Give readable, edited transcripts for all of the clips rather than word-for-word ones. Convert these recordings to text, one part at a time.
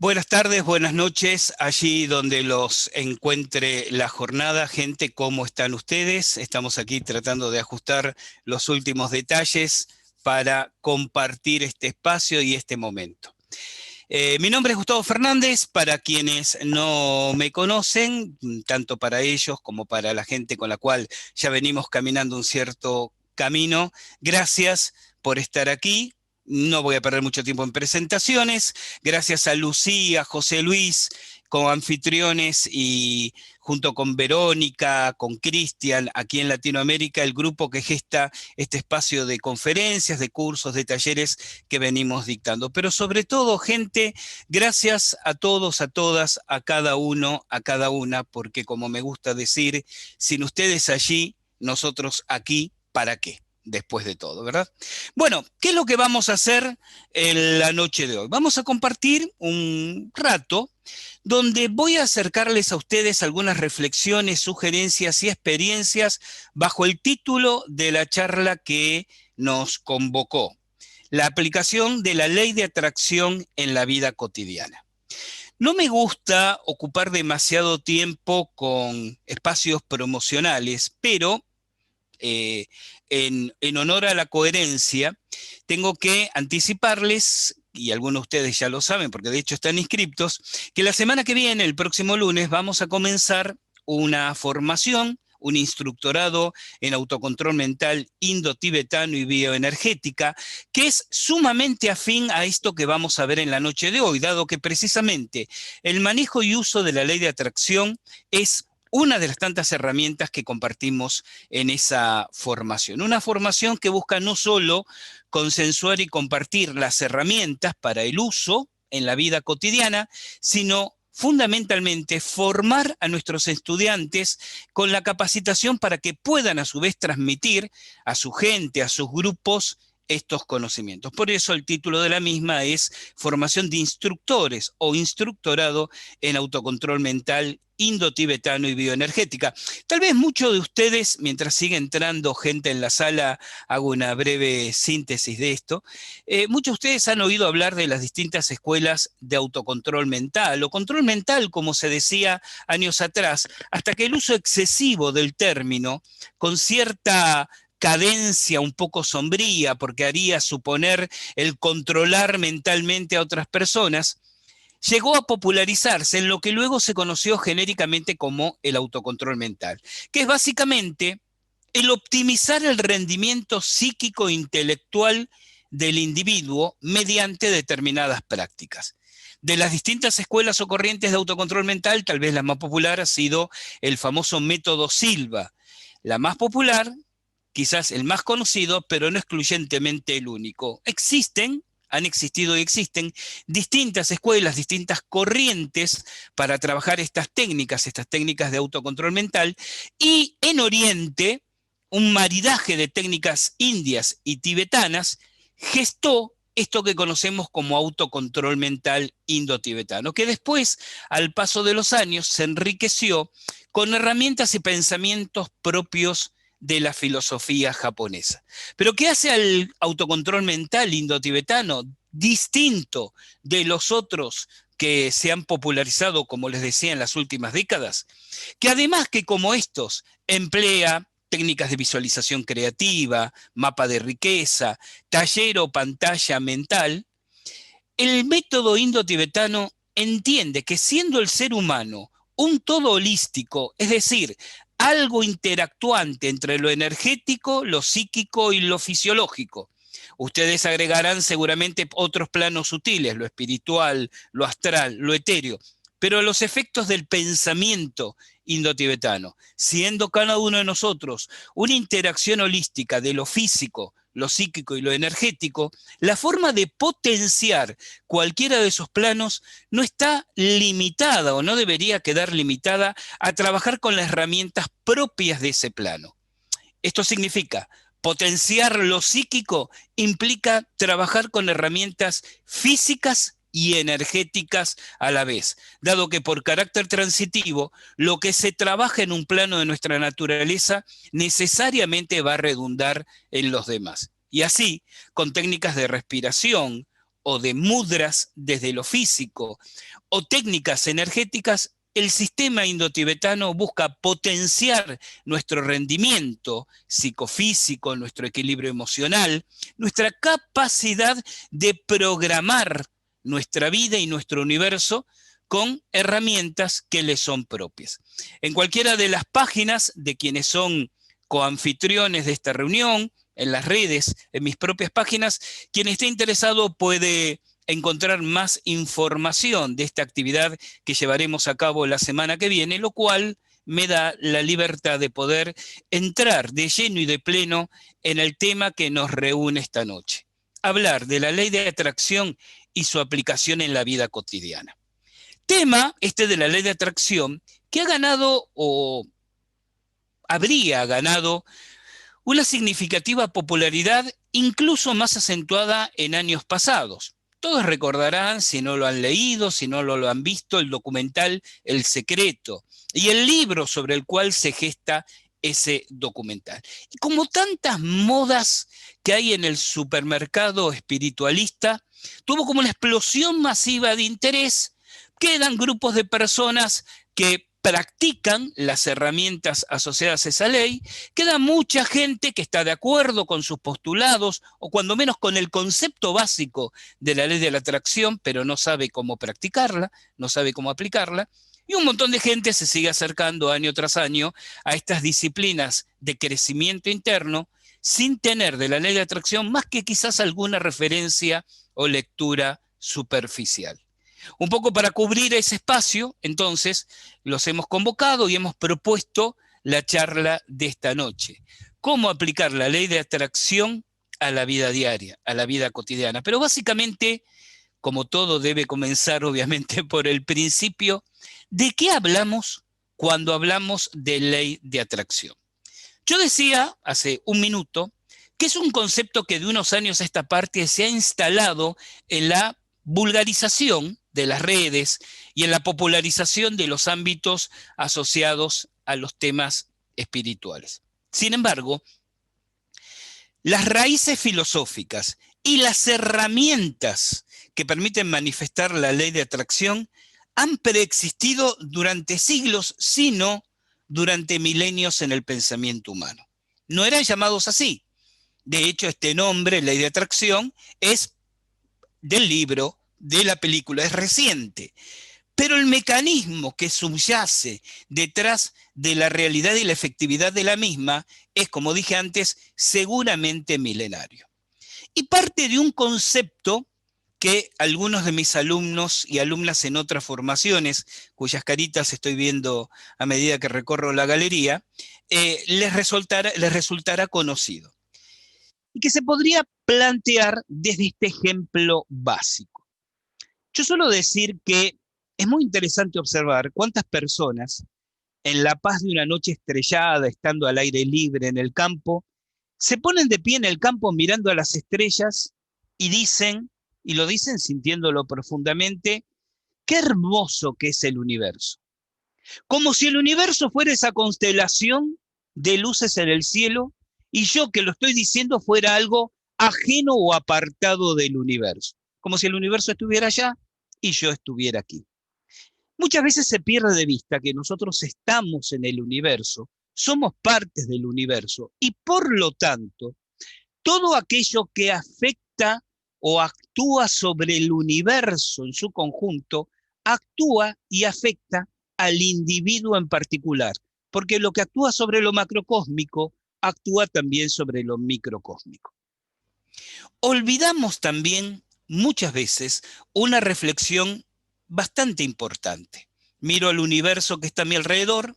Buenas tardes, buenas noches, allí donde los encuentre la jornada. Gente, ¿cómo están ustedes? Estamos aquí tratando de ajustar los últimos detalles para compartir este espacio y este momento. Mi nombre es Gustavo Fernández, para quienes no me conocen, tanto para ellos como para la gente con la cual ya venimos caminando un cierto camino. Gracias por estar aquí. No voy a perder mucho tiempo en presentaciones. Gracias a Lucía, José Luis, como anfitriones y junto con Verónica, con Cristian, aquí en Latinoamérica, el grupo que gesta este espacio de conferencias, de cursos, de talleres que venimos dictando. Pero sobre todo, gente, gracias a todos, a todas, a cada uno, a cada una, porque como me gusta decir, sin ustedes allí, nosotros aquí, ¿para qué? Después de todo, ¿verdad? Bueno, ¿qué es lo que vamos a hacer en la noche de hoy? Vamos a compartir un rato donde voy a acercarles a ustedes algunas reflexiones, sugerencias y experiencias bajo el título de la charla que nos convocó: la aplicación de la ley de atracción en la vida cotidiana. No me gusta ocupar demasiado tiempo con espacios promocionales, pero en honor a la coherencia, tengo que anticiparles, y algunos de ustedes ya lo saben porque de hecho están inscriptos, que la semana que viene, el próximo lunes, vamos a comenzar una formación, un instructorado en autocontrol mental indo-tibetano y bioenergética, que es sumamente afín a esto que vamos a ver en la noche de hoy, dado que precisamente el manejo y uso de la ley de atracción es una de las tantas herramientas que compartimos en esa formación. Una formación que busca no solo consensuar y compartir las herramientas para el uso en la vida cotidiana, sino fundamentalmente formar a nuestros estudiantes con la capacitación para que puedan a su vez transmitir a su gente, a sus grupos, estos conocimientos. Por eso el título de la misma es Formación de Instructores o Instructorado en Autocontrol Mental Indo-Tibetano y Bioenergética. Tal vez muchos de ustedes, mientras sigue entrando gente en la sala, hago una breve síntesis de esto, muchos de ustedes han oído hablar de las distintas escuelas de autocontrol mental, o control mental, como se decía años atrás, hasta que el uso excesivo del término, con cierta cadencia un poco sombría, porque haría suponer el controlar mentalmente a otras personas, llegó a popularizarse en lo que luego se conoció genéricamente como el autocontrol mental, que es básicamente el optimizar el rendimiento psíquico e intelectual del individuo mediante determinadas prácticas. De las distintas escuelas o corrientes de autocontrol mental, tal vez la más popular ha sido el famoso método Silva. La más popular, quizás el más conocido, pero no excluyentemente el único. Han existido y existen distintas escuelas, distintas corrientes para trabajar estas técnicas de autocontrol mental, y en Oriente, un maridaje de técnicas indias y tibetanas gestó esto que conocemos como autocontrol mental indo-tibetano, que después, al paso de los años, se enriqueció con herramientas y pensamientos propios de la filosofía japonesa. Pero ¿qué hace al autocontrol mental indo-tibetano distinto de los otros que se han popularizado, como les decía, en las últimas décadas? Que además que como estos emplea técnicas de visualización creativa, mapa de riqueza, taller o pantalla mental, el método indo-tibetano entiende que siendo el ser humano un todo holístico, es decir, algo interactuante entre lo energético, lo psíquico y lo fisiológico. Ustedes agregarán seguramente otros planos sutiles, lo espiritual, lo astral, lo etéreo, pero los efectos del pensamiento indo-tibetano, siendo cada uno de nosotros una interacción holística de lo físico, lo psíquico y lo energético, la forma de potenciar cualquiera de esos planos no está limitada o no debería quedar limitada a trabajar con las herramientas propias de ese plano. Esto significa potenciar lo psíquico implica trabajar con herramientas físicas y energéticas a la vez, dado que por carácter transitivo, lo que se trabaja en un plano de nuestra naturaleza necesariamente va a redundar en los demás. Y así, con técnicas de respiración o de mudras desde lo físico, o técnicas energéticas, el sistema indotibetano busca potenciar nuestro rendimiento psicofísico, nuestro equilibrio emocional, nuestra capacidad de programar nuestra vida y nuestro universo con herramientas que le son propias. En cualquiera de las páginas de quienes son coanfitriones de esta reunión, en las redes, en mis propias páginas, quien esté interesado puede encontrar más información de esta actividad que llevaremos a cabo la semana que viene, lo cual me da la libertad de poder entrar de lleno y de pleno en el tema que nos reúne esta noche. Hablar de la ley de atracción y su aplicación en la vida cotidiana. Tema este de la ley de atracción que ha ganado o habría ganado una significativa popularidad incluso más acentuada en años pasados. Todos recordarán, si no lo han leído, si no lo han visto, el documental El Secreto y el libro sobre el cual se gesta ese documental. Y como tantas modas que hay en el supermercado espiritualista, tuvo como una explosión masiva de interés. Quedan grupos de personas que practican las herramientas asociadas a esa ley, queda mucha gente que está de acuerdo con sus postulados o cuando menos con el concepto básico de la ley de la atracción, pero no sabe cómo practicarla, no sabe cómo aplicarla, y un montón de gente se sigue acercando año tras año a estas disciplinas de crecimiento interno sin tener de la ley de atracción más que quizás alguna referencia o lectura superficial. Un poco para cubrir ese espacio, entonces, los hemos convocado y hemos propuesto la charla de esta noche. ¿Cómo aplicar la ley de atracción a la vida diaria, a la vida cotidiana? Pero básicamente, como todo debe comenzar obviamente por el principio, ¿de qué hablamos cuando hablamos de ley de atracción? Yo decía hace un minuto que es un concepto que de unos años a esta parte se ha instalado en la vulgarización de las redes y en la popularización de los ámbitos asociados a los temas espirituales. Sin embargo, las raíces filosóficas y las herramientas que permiten manifestar la ley de atracción han preexistido durante siglos, sino durante milenios en el pensamiento humano. No eran llamados así. De hecho, este nombre, ley de atracción, es del libro, de la película, es reciente. Pero el mecanismo que subyace detrás de la realidad y la efectividad de la misma es, como dije antes, seguramente milenario. Y parte de un concepto que algunos de mis alumnos y alumnas en otras formaciones, cuyas caritas estoy viendo a medida que recorro la galería, les resultará conocido. Y que se podría plantear desde este ejemplo básico. Yo suelo decir que es muy interesante observar cuántas personas, en la paz de una noche estrellada, estando al aire libre en el campo, se ponen de pie en el campo mirando a las estrellas y dicen, y lo dicen sintiéndolo profundamente, qué hermoso que es el universo. Como si el universo fuera esa constelación de luces en el cielo y yo que lo estoy diciendo fuera algo ajeno o apartado del universo. Como si el universo estuviera allá y yo estuviera aquí. Muchas veces se pierde de vista que nosotros estamos en el universo, somos partes del universo y por lo tanto, todo aquello que afecta o actúa sobre el universo en su conjunto, actúa y afecta al individuo en particular, porque lo que actúa sobre lo macrocósmico actúa también sobre lo microcósmico. Olvidamos también muchas veces una reflexión bastante importante. Miro al universo que está a mi alrededor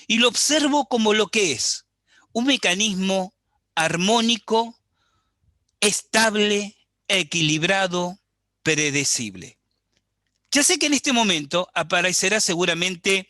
y lo observo como lo que es, un mecanismo armónico, estable, equilibrado, predecible. Ya sé que en este momento aparecerá seguramente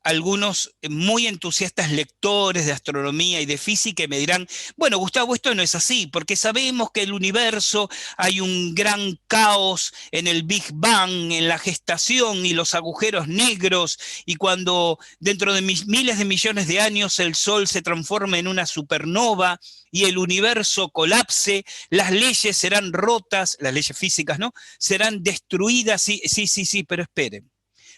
algunos muy entusiastas lectores de astronomía y de física y me dirán, bueno, Gustavo, esto no es así, porque sabemos que el universo hay un gran caos en el Big Bang, en la gestación y los agujeros negros, y cuando dentro de miles de millones de años el Sol se transforma en una supernova y el universo colapse, las leyes serán rotas, las leyes físicas, ¿no? Serán destruidas, sí, sí, sí, sí, pero esperen.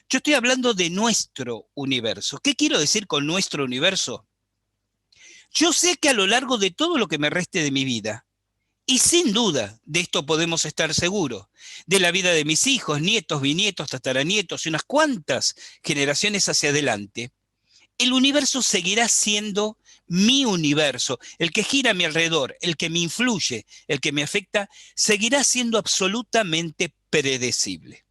Yo estoy hablando de nuestro universo. ¿Qué quiero decir con nuestro universo? Yo sé que a lo largo de todo lo que me reste de mi vida, y sin duda de esto podemos estar seguros, de la vida de mis hijos, nietos, bisnietos, tataranietos y unas cuantas generaciones hacia adelante, el universo seguirá siendo mi universo, el que gira a mi alrededor, el que me influye, el que me afecta, seguirá siendo absolutamente predecible.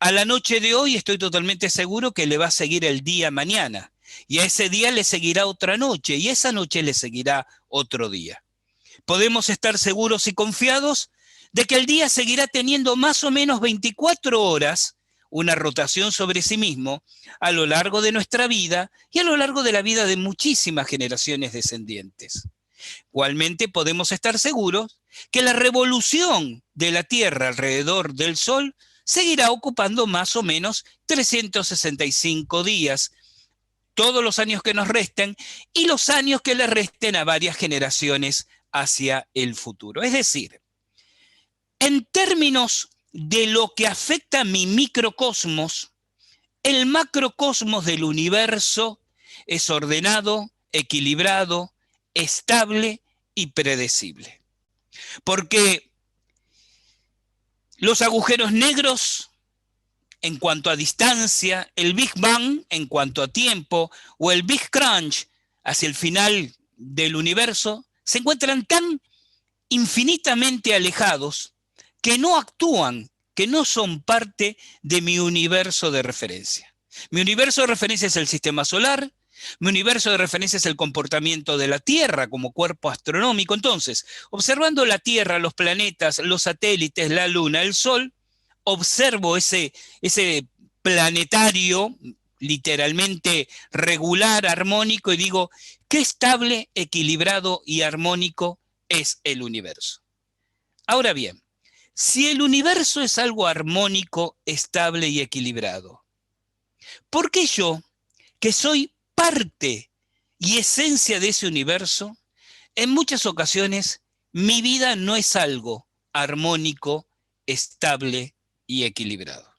A la noche de hoy estoy totalmente seguro que le va a seguir el día mañana. Y a ese día le seguirá otra noche y a esa noche le seguirá otro día. Podemos estar seguros y confiados de que el día seguirá teniendo más o menos 24 horas, una rotación sobre sí mismo, a lo largo de nuestra vida y a lo largo de la vida de muchísimas generaciones descendientes. Igualmente podemos estar seguros que la revolución de la Tierra alrededor del Sol seguirá ocupando más o menos 365 días, todos los años que nos resten y los años que le resten a varias generaciones hacia el futuro. Es decir, en términos de lo que afecta a mi microcosmos, el macrocosmos del universo es ordenado, equilibrado, estable y predecible. Porque los agujeros negros, en cuanto a distancia, el Big Bang, en cuanto a tiempo, o el Big Crunch, hacia el final del universo, se encuentran tan infinitamente alejados que no actúan, que no son parte de mi universo de referencia. Mi universo de referencia es el sistema solar, mi universo de referencia es el comportamiento de la Tierra como cuerpo astronómico. Entonces, observando la Tierra, los planetas, los satélites, la Luna, el Sol, observo ese planetario literalmente regular, armónico, y digo, qué estable, equilibrado y armónico es el universo. Ahora bien, si el universo es algo armónico, estable y equilibrado, ¿por qué yo, que soy parte y esencia de ese universo, en muchas ocasiones mi vida no es algo armónico, estable y equilibrado?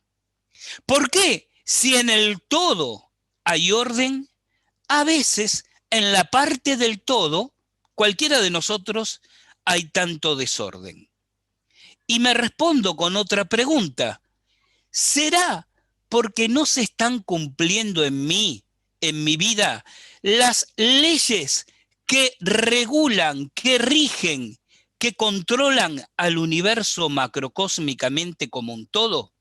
¿Por qué? Si en el todo hay orden, a veces en la parte del todo, cualquiera de nosotros, hay tanto desorden. Y me respondo con otra pregunta. ¿Será porque no se están cumpliendo en mí, en mi vida, las leyes que regulan, que rigen, que controlan al universo macrocósmicamente como un todo?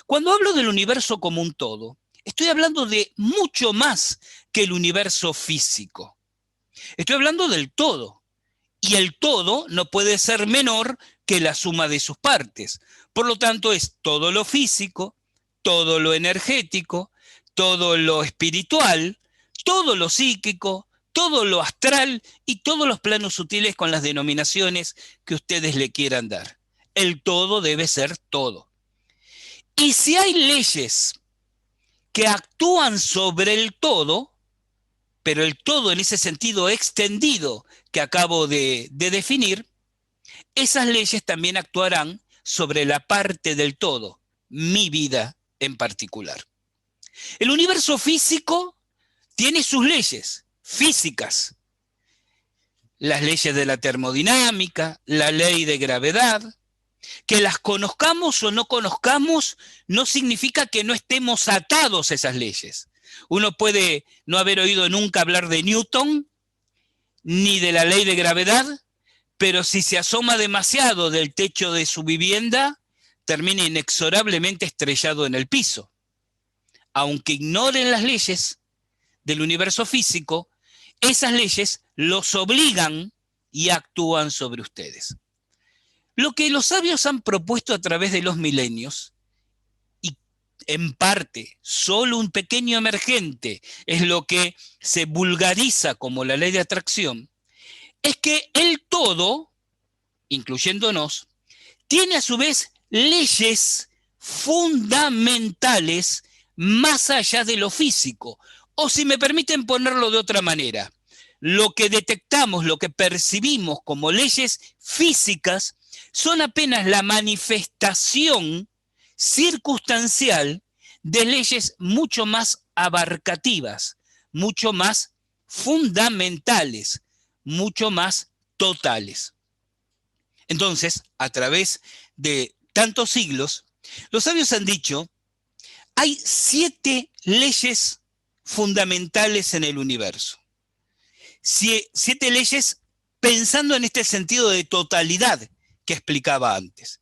Cuando hablo del universo como un todo, estoy hablando de mucho más que el universo físico. Estoy hablando del todo. Y el todo no puede ser menor que la suma de sus partes. Por lo tanto, es todo lo físico, todo lo energético, todo lo espiritual, todo lo psíquico, todo lo astral y todos los planos sutiles con las denominaciones que ustedes le quieran dar. El todo debe ser todo. Y si hay leyes que actúan sobre el todo, pero el todo en ese sentido extendido que acabo de definir, esas leyes también actuarán sobre la parte del todo, mi vida en particular. El universo físico tiene sus leyes físicas, las leyes de la termodinámica, la ley de gravedad. Que las conozcamos o no conozcamos no significa que no estemos atados a esas leyes. Uno puede no haber oído nunca hablar de Newton ni de la ley de gravedad, pero si se asoma demasiado del techo de su vivienda, termina inexorablemente estrellado en el piso. Aunque ignoren las leyes del universo físico, esas leyes los obligan y actúan sobre ustedes. Lo que los sabios han propuesto a través de los milenios, y en parte, solo un pequeño emergente, es lo que se vulgariza como la ley de atracción, es que el todo, incluyéndonos, tiene a su vez leyes fundamentales más allá de lo físico. O si me permiten ponerlo de otra manera, lo que detectamos, lo que percibimos como leyes físicas, son apenas la manifestación circunstancial de leyes mucho más abarcativas, mucho más fundamentales, mucho más totales. Entonces, a través de tantos siglos, los sabios han dicho, hay 7 leyes fundamentales en el universo. 7 leyes pensando en este sentido de totalidad que explicaba antes.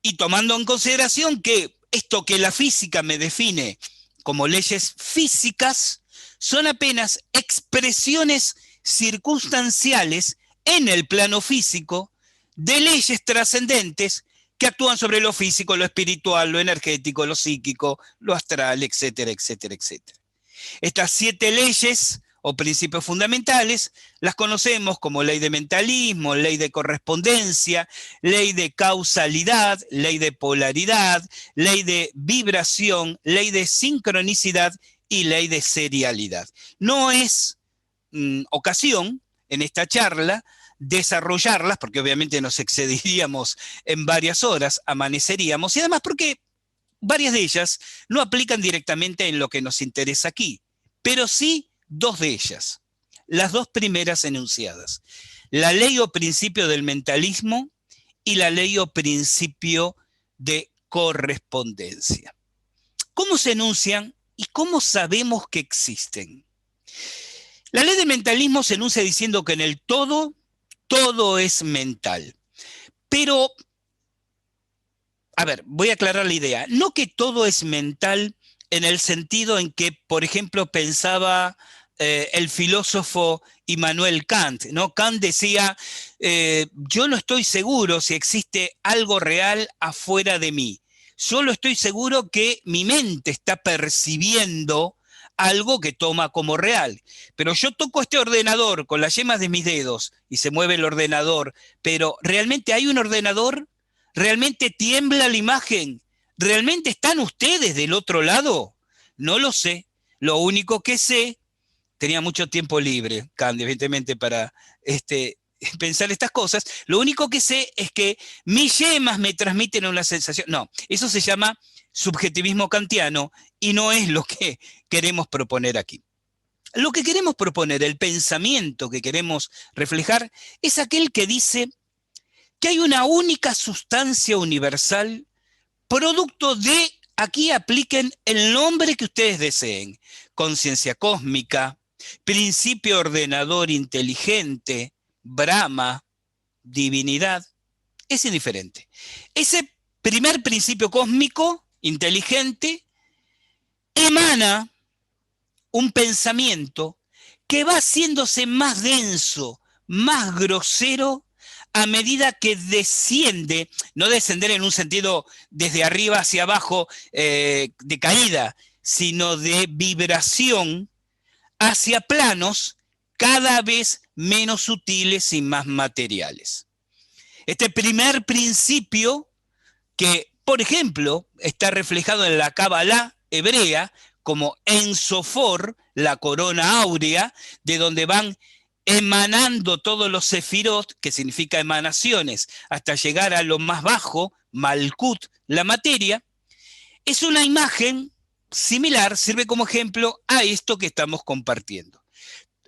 Y tomando en consideración que esto que la física me define como leyes físicas son apenas expresiones circunstanciales en el plano físico de leyes trascendentes que actúan sobre lo físico, lo espiritual, lo energético, lo psíquico, lo astral, etcétera, etcétera, etcétera. Estas 7 leyes o principios fundamentales las conocemos como ley de mentalismo, ley de correspondencia, ley de causalidad, ley de polaridad, ley de vibración, ley de sincronicidad y ley de serialidad. No es ocasión en esta charla desarrollarlas, porque obviamente nos excediríamos en varias horas, amaneceríamos, y además porque varias de ellas no aplican directamente en lo que nos interesa aquí, pero sí 2 de ellas, las 2 primeras enunciadas, la ley o principio del mentalismo y la ley o principio de correspondencia. ¿Cómo se enuncian y cómo sabemos que existen? La ley de mentalismo se enuncia diciendo que en el todo es mental. Pero, a ver, voy a aclarar la idea. No que todo es mental en el sentido en que, por ejemplo, pensaba el filósofo Immanuel Kant, ¿no? Kant decía, yo no estoy seguro si existe algo real afuera de mí. Solo estoy seguro que mi mente está percibiendo algo que toma como real. Pero yo toco este ordenador con las yemas de mis dedos y se mueve el ordenador, pero ¿realmente hay un ordenador? ¿Realmente tiembla la imagen? ¿Realmente están ustedes del otro lado? No lo sé. Lo único que sé, tenía mucho tiempo libre, Kant, evidentemente, para pensar estas cosas. Lo único que sé es que mis yemas me transmiten una sensación. No, eso se llama subjetivismo kantiano y no es lo que queremos proponer aquí. Lo que queremos proponer, el pensamiento que queremos reflejar, es aquel que dice que hay una única sustancia universal, producto de, aquí apliquen el nombre que ustedes deseen, conciencia cósmica, principio ordenador inteligente, Brahma, divinidad, es indiferente. Ese primer principio cósmico, inteligente, emana un pensamiento que va haciéndose más denso, más grosero, a medida que desciende, no descender en un sentido desde arriba hacia abajo de caída, sino de vibración hacia planos cada vez menos sutiles y más materiales. Este primer principio, que por ejemplo está reflejado en la Cábala hebrea como Ensofor, la corona áurea, de donde van emanando todos los sefirot, que significa emanaciones, hasta llegar a lo más bajo, Malkut, la materia, es una imagen similar, sirve como ejemplo a esto que estamos compartiendo.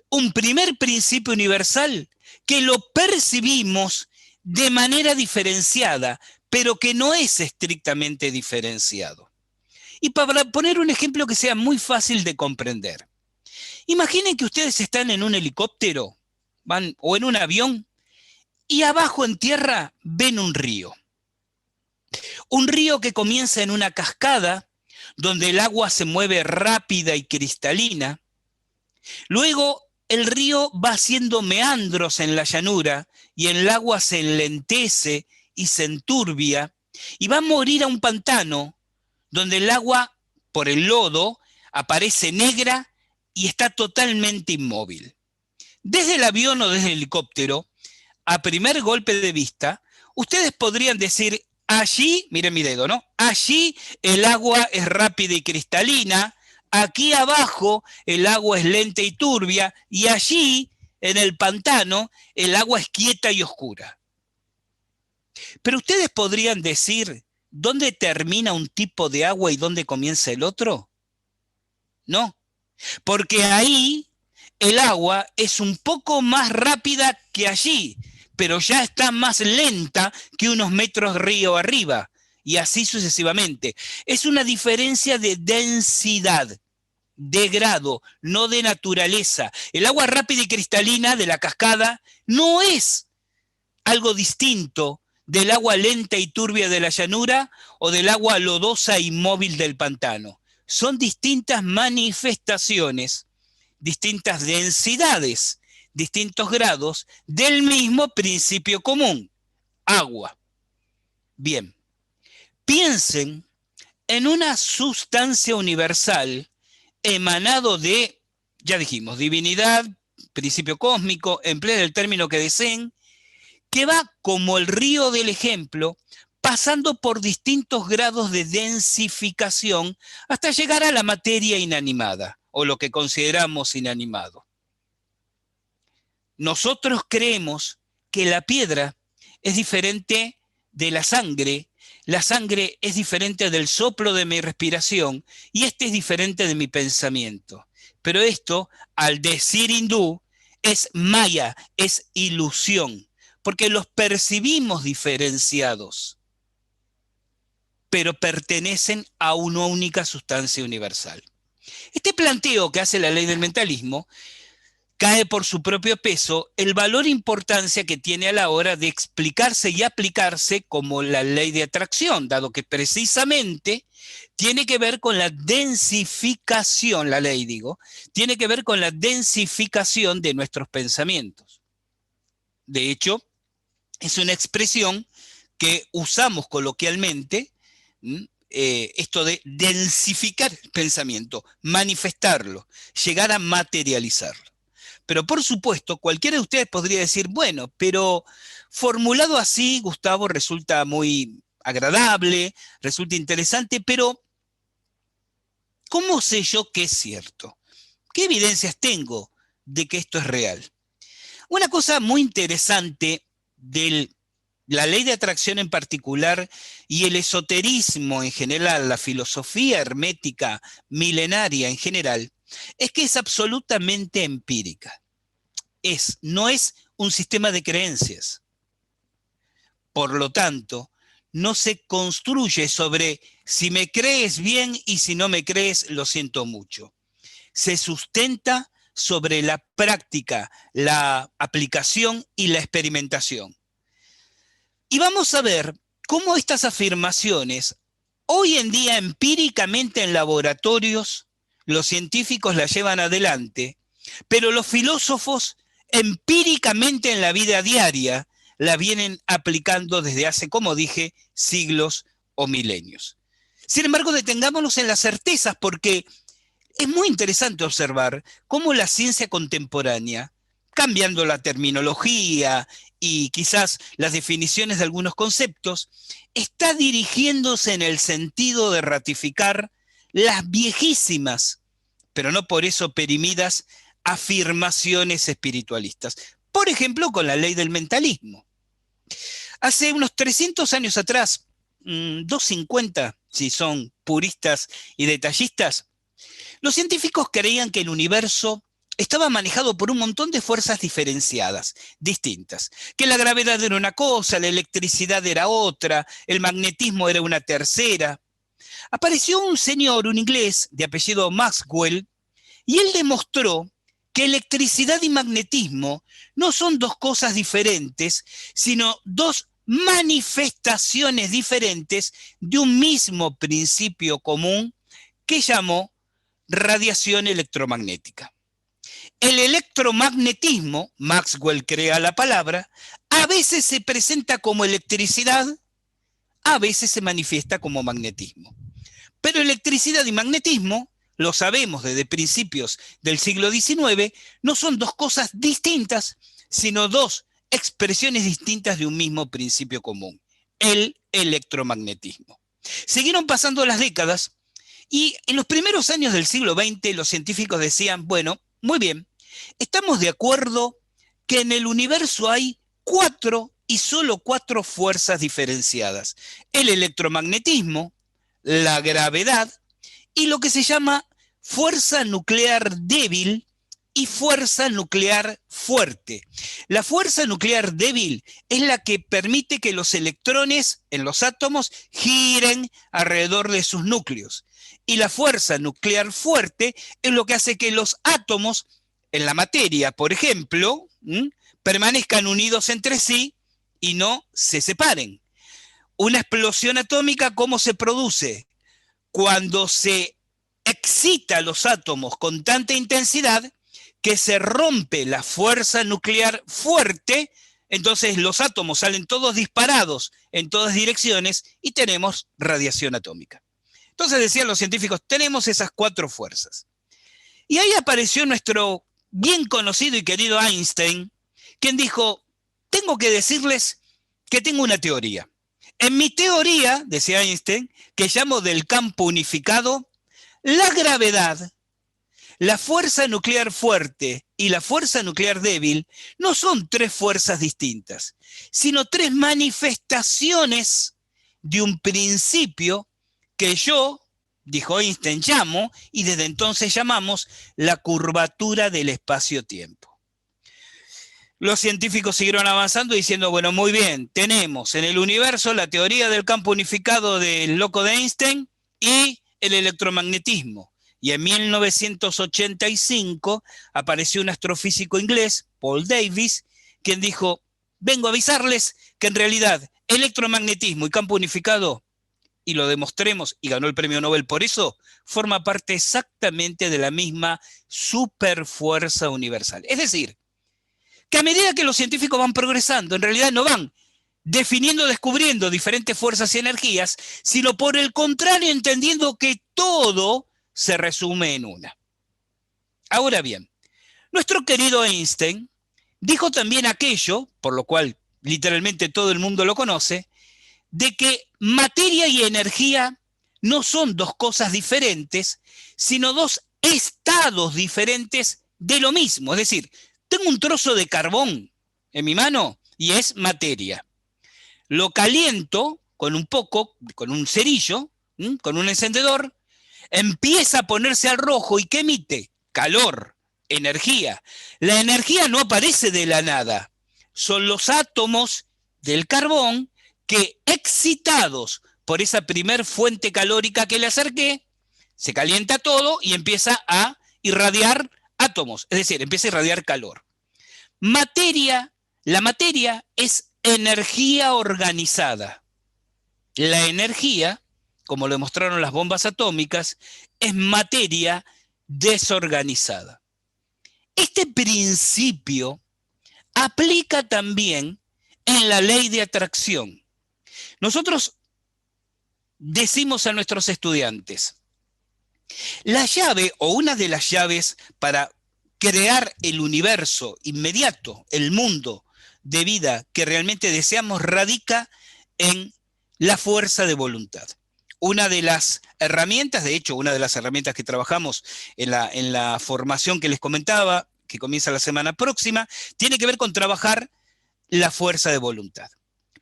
Un primer principio universal que lo percibimos de manera diferenciada, pero que no es estrictamente diferenciado. Y para poner un ejemplo que sea muy fácil de comprender, imaginen que ustedes están en un helicóptero o en un avión y abajo en tierra ven un río. Un río que comienza en una cascada donde el agua se mueve rápida y cristalina. Luego el río va haciendo meandros en la llanura y el agua se enlentece y se enturbia y va a morir a un pantano donde el agua, por el lodo, aparece negra y está totalmente inmóvil. Desde el avión o desde el helicóptero, a primer golpe de vista, ustedes podrían decir, allí, miren mi dedo, ¿no? Allí el agua es rápida y cristalina, aquí abajo el agua es lenta y turbia, y allí, en el pantano, el agua es quieta y oscura. Pero ustedes podrían decir dónde termina un tipo de agua y dónde comienza el otro. No, porque ahí el agua es un poco más rápida que allí, pero ya está más lenta que unos metros río arriba, y así sucesivamente. Es una diferencia de densidad, de grado, no de naturaleza. El agua rápida y cristalina de la cascada no es algo distinto del agua lenta y turbia de la llanura o del agua lodosa e inmóvil del pantano. Son distintas manifestaciones, distintas densidades, distintos grados del mismo principio común, agua. Bien, piensen en una sustancia universal emanado de, ya dijimos, divinidad, principio cósmico, empleen el término que deseen, que va como el río del ejemplo, pasando por distintos grados de densificación hasta llegar a la materia inanimada, o lo que consideramos inanimado. Nosotros creemos que la piedra es diferente de la sangre es diferente del soplo de mi respiración, y este es diferente de mi pensamiento. Pero esto, al decir hindú, es maya, es ilusión, porque los percibimos diferenciados, pero pertenecen a una única sustancia universal. Este planteo que hace la ley del mentalismo cae por su propio peso el valor e importancia que tiene a la hora de explicarse y aplicarse como la ley de atracción, dado que precisamente tiene que ver con la densificación, la ley digo, tiene que ver con la densificación de nuestros pensamientos. De hecho, es una expresión que usamos coloquialmente, esto de densificar el pensamiento, manifestarlo, llegar a materializarlo. Pero por supuesto, cualquiera de ustedes podría decir, bueno, pero formulado así, Gustavo, resulta muy agradable, resulta interesante, pero ¿cómo sé yo que es cierto? ¿Qué evidencias tengo de que esto es real? Una cosa muy interesante de la ley de atracción en particular y el esoterismo en general, la filosofía hermética milenaria en general, es que es absolutamente empírica. No es un sistema de creencias. Por lo tanto, no se construye sobre si me crees bien y si no me crees, lo siento mucho. Se sustenta sobre la práctica, la aplicación y la experimentación. Y vamos a ver cómo estas afirmaciones, hoy en día empíricamente en laboratorios, los científicos las llevan adelante, pero los filósofos empíricamente en la vida diaria la vienen aplicando desde hace, como dije, siglos o milenios. Sin embargo, detengámonos en las certezas, porque es muy interesante observar cómo la ciencia contemporánea, cambiando la terminología y quizás las definiciones de algunos conceptos, está dirigiéndose en el sentido de ratificar las viejísimas, pero no por eso perimidas, afirmaciones espiritualistas. Por ejemplo, con la ley del mentalismo. Hace unos 300 años atrás, 250, si son puristas y detallistas, los científicos creían que el universo estaba manejado por un montón de fuerzas diferenciadas, distintas, que la gravedad era una cosa, la electricidad era otra, el magnetismo era una tercera. Apareció un señor, un inglés de apellido Maxwell, y él demostró que electricidad y magnetismo no son dos cosas diferentes, sino dos manifestaciones diferentes de un mismo principio común que llamó radiación electromagnética. El electromagnetismo, Maxwell crea la palabra, a veces se presenta como electricidad, a veces se manifiesta como magnetismo. Pero electricidad y magnetismo, lo sabemos desde principios del siglo XIX, no son dos cosas distintas, sino dos expresiones distintas de un mismo principio común, el electromagnetismo. Siguieron pasando las décadas y en los primeros años del siglo XX los científicos decían, bueno, muy bien, estamos de acuerdo que en el universo hay cuatro y solo cuatro fuerzas diferenciadas: el electromagnetismo, la gravedad y lo que se llama fuerza nuclear débil y fuerza nuclear fuerte. La fuerza nuclear débil es la que permite que los electrones en los átomos giren alrededor de sus núcleos. Y la fuerza nuclear fuerte es lo que hace que los átomos en la materia, por ejemplo, permanezcan unidos entre sí y no se separen. Una explosión atómica, ¿cómo se produce? Cuando se excita los átomos con tanta intensidad que se rompe la fuerza nuclear fuerte, entonces los átomos salen todos disparados en todas direcciones y tenemos radiación atómica. Entonces decían los científicos, tenemos esas cuatro fuerzas. Y ahí apareció nuestro bien conocido y querido Einstein, quien dijo, tengo que decirles que tengo una teoría. En mi teoría, decía Einstein, que llamo del campo unificado, la gravedad, la fuerza nuclear fuerte y la fuerza nuclear débil no son tres fuerzas distintas, sino tres manifestaciones de un principio que yo, dijo Einstein, llamo, y desde entonces llamamos, la curvatura del espacio-tiempo. Los científicos siguieron avanzando diciendo, bueno, muy bien, tenemos en el universo la teoría del campo unificado del loco de Einstein y el electromagnetismo. Y en 1985 apareció un astrofísico inglés, Paul Davies, quien dijo, vengo a avisarles que en realidad electromagnetismo y campo unificado, y lo demostremos, y ganó el premio Nobel por eso, forma parte exactamente de la misma superfuerza universal. Es decir, que a medida que los científicos van progresando, en realidad no van definiendo, descubriendo diferentes fuerzas y energías, sino por el contrario, entendiendo que todo se resume en una. Ahora bien, nuestro querido Einstein dijo también aquello, por lo cual literalmente todo el mundo lo conoce, de que materia y energía no son dos cosas diferentes, sino dos estados diferentes de lo mismo. Es decir, tengo un trozo de carbón en mi mano y es materia. Lo caliento con un cerillo, con un encendedor, empieza a ponerse al rojo y ¿qué emite? Calor, energía. La energía no aparece de la nada. Son los átomos del carbón que, excitados por esa primer fuente calórica que le acerqué, se calienta todo y empieza a irradiar átomos, es decir, empieza a irradiar calor. La materia es energía organizada. La energía, como lo demostraron las bombas atómicas, es materia desorganizada. Este principio aplica también en la ley de atracción. Nosotros decimos a nuestros estudiantes, la llave o una de las llaves para crear el universo inmediato, el mundo de vida que realmente deseamos, radica en la fuerza de voluntad. Una de las herramientas, de hecho, una de las herramientas que trabajamos en la formación que les comentaba, que comienza la semana próxima, tiene que ver con trabajar la fuerza de voluntad.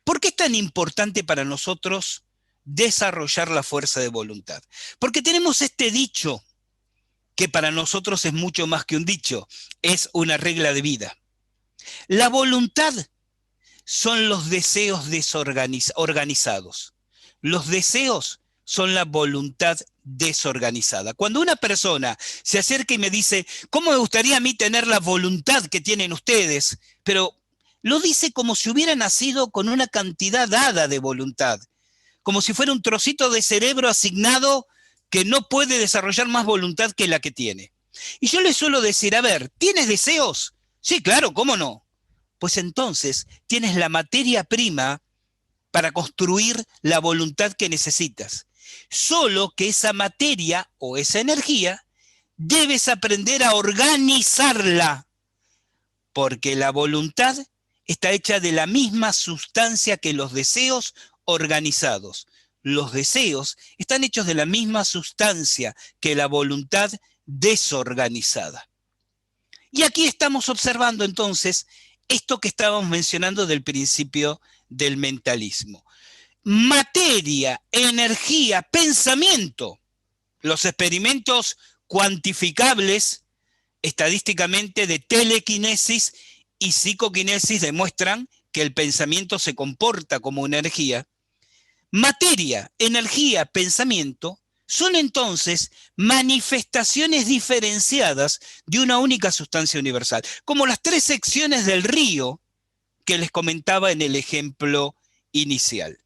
¿Por qué es tan importante para nosotros desarrollar la fuerza de voluntad? Porque tenemos este dicho, que para nosotros es mucho más que un dicho, es una regla de vida. La voluntad son los deseos desorganizados. Los deseos son la voluntad desorganizada. Cuando una persona se acerca y me dice, ¿cómo me gustaría a mí tener la voluntad que tienen ustedes? Pero lo dice como si hubiera nacido con una cantidad dada de voluntad, como si fuera un trocito de cerebro asignado que no puede desarrollar más voluntad que la que tiene. Y yo le suelo decir, a ver, ¿tienes deseos? Sí, claro, ¿cómo no? Pues entonces tienes la materia prima para construir la voluntad que necesitas. Solo que esa materia o esa energía debes aprender a organizarla, porque la voluntad está hecha de la misma sustancia que los deseos organizados. Los deseos están hechos de la misma sustancia que la voluntad desorganizada. Y aquí estamos observando entonces esto que estábamos mencionando del principio del mentalismo. Materia, energía, pensamiento. Los experimentos cuantificables estadísticamente de telequinesis y psicoquinesis demuestran que el pensamiento se comporta como una energía. Materia, energía, pensamiento son entonces manifestaciones diferenciadas de una única sustancia universal, como las tres secciones del río que les comentaba en el ejemplo inicial.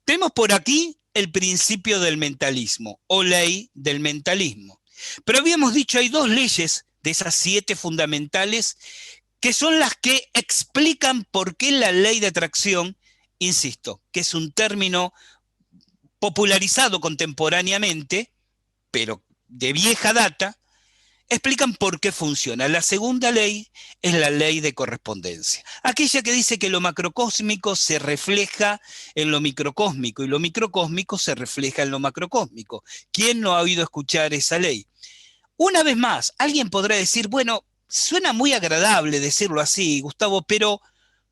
Tenemos por aquí el principio del mentalismo o ley del mentalismo. Pero habíamos dicho, hay dos leyes de esas 7 fundamentales que son las que explican por qué la ley de atracción, insisto, que es un término popularizado contemporáneamente, pero de vieja data, explican por qué funciona. La segunda ley es la ley de correspondencia, aquella que dice que lo macrocósmico se refleja en lo microcósmico y lo microcósmico se refleja en lo macrocósmico. ¿Quién no ha oído escuchar esa ley? Una vez más, alguien podrá decir, bueno, suena muy agradable decirlo así, Gustavo, pero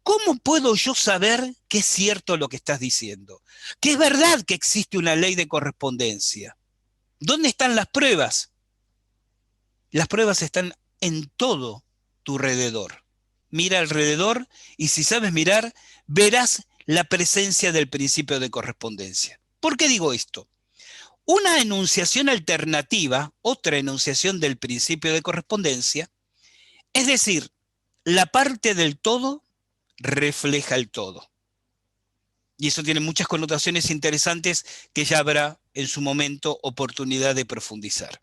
¿cómo puedo yo saber que es cierto lo que estás diciendo? Que es verdad que existe una ley de correspondencia. ¿Dónde están las pruebas? Las pruebas están en todo tu alrededor. Mira alrededor y si sabes mirar, verás la presencia del principio de correspondencia. ¿Por qué digo esto? Una enunciación alternativa, otra enunciación del principio de correspondencia, es decir, la parte del todo refleja el todo. Y eso tiene muchas connotaciones interesantes que ya habrá en su momento oportunidad de profundizar.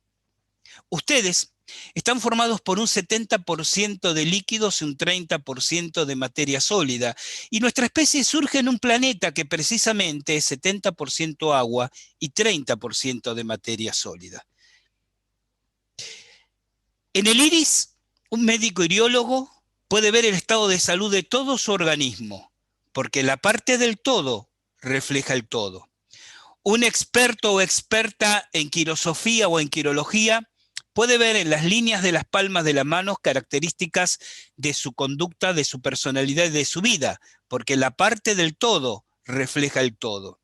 Ustedes están formados por un 70% de líquidos y un 30% de materia sólida. Y nuestra especie surge en un planeta que precisamente es 70% agua y 30% de materia sólida. En el iris, un médico iriólogo puede ver el estado de salud de todo su organismo, porque la parte del todo refleja el todo. Un experto o experta en quirosofía o en quirología puede ver en las líneas de las palmas de las manos características de su conducta, de su personalidad y de su vida, porque la parte del todo refleja el todo.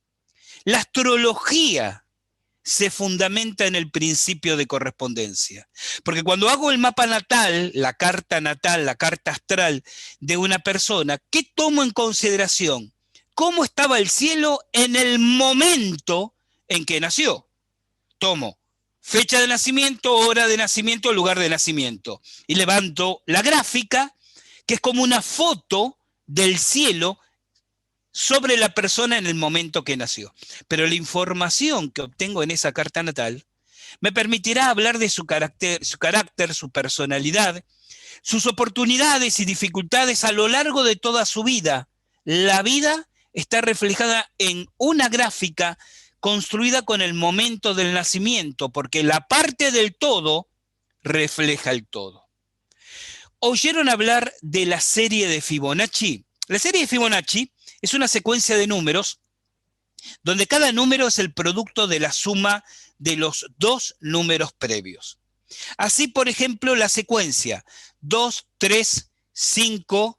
La astrología se fundamenta en el principio de correspondencia, porque cuando hago el mapa natal, la carta astral de una persona, ¿qué tomo en consideración? ¿Cómo estaba el cielo en el momento en que nació? Tomo fecha de nacimiento, hora de nacimiento, lugar de nacimiento. Y levanto la gráfica, que es como una foto del cielo sobre la persona en el momento que nació. Pero la información que obtengo en esa carta natal me permitirá hablar de su carácter, su personalidad, sus oportunidades y dificultades a lo largo de toda su vida. La vida está reflejada en una gráfica construida con el momento del nacimiento, porque la parte del todo refleja el todo. ¿Oyeron hablar de la serie de Fibonacci? La serie de Fibonacci es una secuencia de números donde cada número es el producto de la suma de los 2 números previos. Así, por ejemplo, la secuencia 2, 3, 5,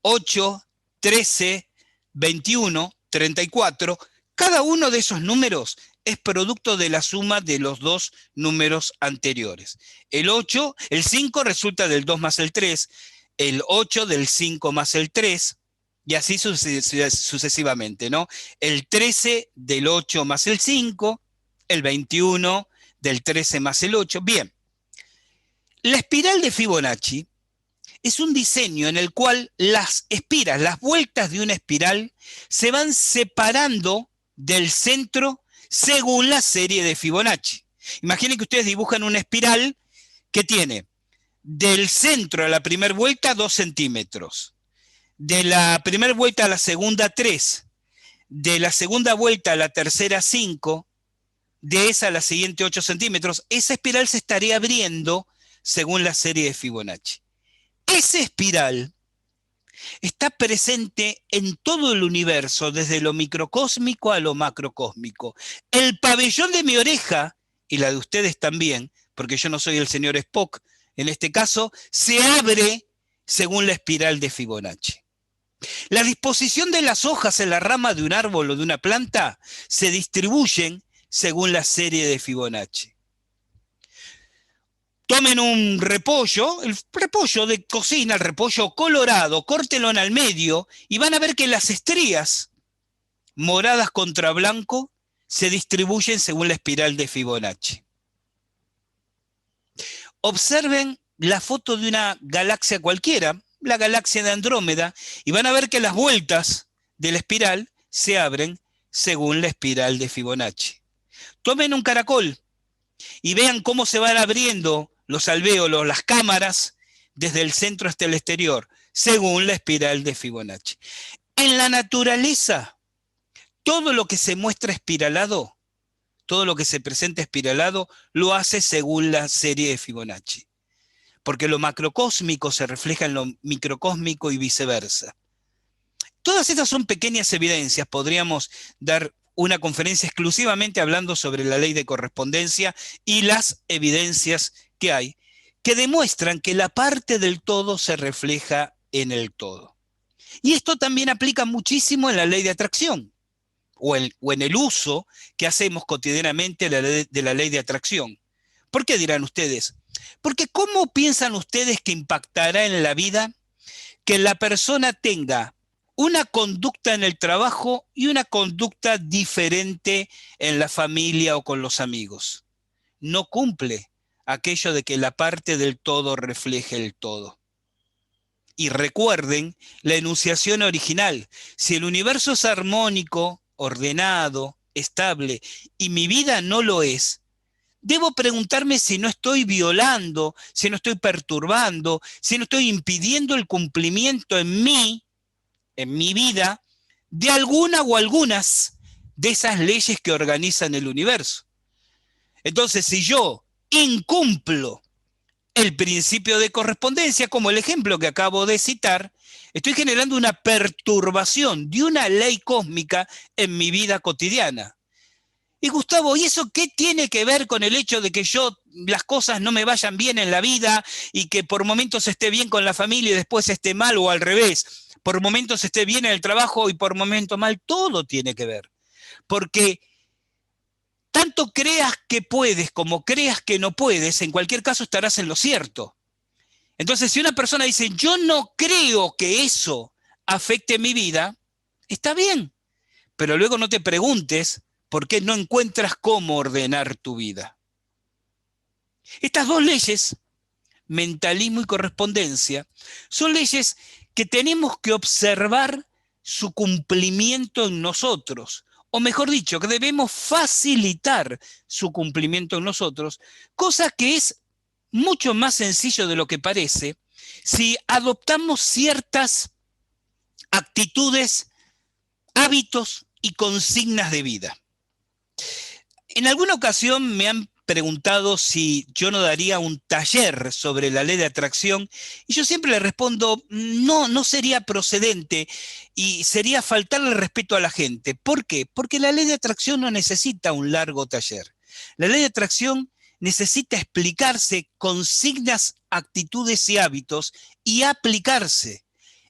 8, 13, 21, 34, cada uno de esos números es producto de la suma de los 2 números anteriores. El 8, el 5 resulta del 2 más el 3, el 8 del 5 más el 3, y así sucesivamente, ¿no? El 13 del 8 más el 5, el 21 del 13 más el 8. Bien, la espiral de Fibonacci es un diseño en el cual las espiras, las vueltas de una espiral, se van separando del centro según la serie de Fibonacci. Imaginen que ustedes dibujan una espiral que tiene del centro a la primera vuelta 2 centímetros, de la primera vuelta a la segunda 3, de la segunda vuelta a la tercera 5, de esa a la siguiente 8 centímetros, esa espiral se estaría abriendo según la serie de Fibonacci. Esa espiral está presente en todo el universo, desde lo microcósmico a lo macrocósmico. El pabellón de mi oreja, y la de ustedes también, porque yo no soy el señor Spock, en este caso, se abre según la espiral de Fibonacci. La disposición de las hojas en la rama de un árbol o de una planta se distribuyen según la serie de Fibonacci. Tomen un repollo, el repollo de cocina, el repollo colorado, córtenlo al medio y van a ver que las estrías moradas contra blanco se distribuyen según la espiral de Fibonacci. Observen la foto de una galaxia cualquiera, la galaxia de Andrómeda, y van a ver que las vueltas de la espiral se abren según la espiral de Fibonacci. Tomen un caracol y vean cómo se van abriendo los alvéolos, las cámaras, desde el centro hasta el exterior, según la espiral de Fibonacci. En la naturaleza, todo lo que se muestra espiralado, todo lo que se presenta espiralado, lo hace según la serie de Fibonacci. Porque lo macrocósmico se refleja en lo microcósmico y viceversa. Todas estas son pequeñas evidencias. Podríamos dar una conferencia exclusivamente hablando sobre la ley de correspondencia y las evidencias que hay, que demuestran que la parte del todo se refleja en el todo. Y esto también aplica muchísimo en la ley de atracción, o en el uso que hacemos cotidianamente de la ley de atracción. ¿Por qué dirán ustedes? Porque ¿cómo piensan ustedes que impactará en la vida que la persona tenga una conducta en el trabajo y una conducta diferente en la familia o con los amigos? No cumple aquello de que la parte del todo refleje el todo. Y recuerden la enunciación original. Si el universo es armónico, ordenado, estable, y mi vida no lo es, debo preguntarme si no estoy violando, si no estoy perturbando, si no estoy impidiendo el cumplimiento en mi vida, de alguna o algunas de esas leyes que organizan el universo. Entonces, si yo incumplo el principio de correspondencia, como el ejemplo que acabo de citar, estoy generando una perturbación de una ley cósmica en mi vida cotidiana. Y Gustavo, ¿y eso qué tiene que ver con el hecho de que las cosas no me vayan bien en la vida y que por momentos esté bien con la familia y después esté mal, o al revés? Por momentos esté bien en el trabajo y por momentos mal. Todo tiene que ver. Porque tanto creas que puedes como creas que no puedes, en cualquier caso estarás en lo cierto. Entonces, si una persona dice, yo no creo que eso afecte mi vida, está bien. Pero luego no te preguntes por qué no encuentras cómo ordenar tu vida. Estas dos leyes, mentalismo y correspondencia, son leyes que tenemos que observar su cumplimiento en nosotros, o mejor dicho, que debemos facilitar su cumplimiento en nosotros, cosa que es mucho más sencillo de lo que parece si adoptamos ciertas actitudes, hábitos y consignas de vida. En alguna ocasión me han preguntado si yo no daría un taller sobre la ley de atracción y yo siempre le respondo, no, no sería procedente y sería faltarle respeto a la gente. ¿Por qué? Porque la ley de atracción no necesita un largo taller. La ley de atracción necesita explicarse consignas, actitudes y hábitos y aplicarse.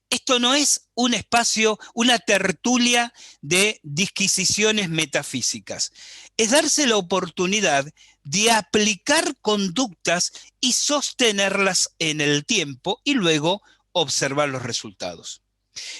Esto no es un espacio, una tertulia de disquisiciones metafísicas. Es darse la oportunidad de aplicar conductas y sostenerlas en el tiempo y luego observar los resultados.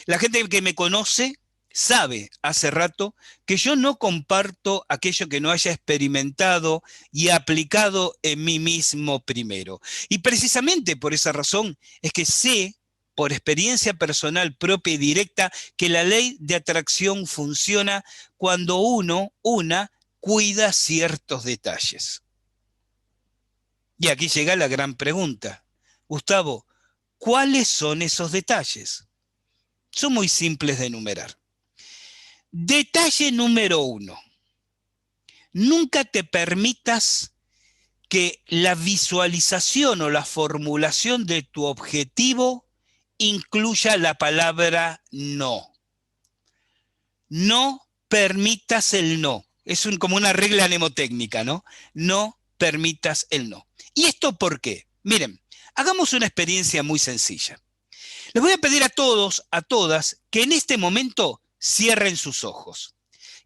La gente que me conoce sabe hace rato que yo no comparto aquello que no haya experimentado y aplicado en mí mismo primero. Y precisamente por esa razón es que sé, por experiencia personal propia y directa, que la ley de atracción funciona cuando una, cuida ciertos detalles. Y aquí llega la gran pregunta. Gustavo, ¿cuáles son esos detalles? Son muy simples de enumerar. Detalle número 1. Nunca te permitas que la visualización o la formulación de tu objetivo incluya la palabra no. No permitas el no. Es como una regla mnemotécnica, ¿no? No permitas el no. ¿Y esto por qué? Miren, hagamos una experiencia muy sencilla. Les voy a pedir a todos, a todas, que en este momento cierren sus ojos.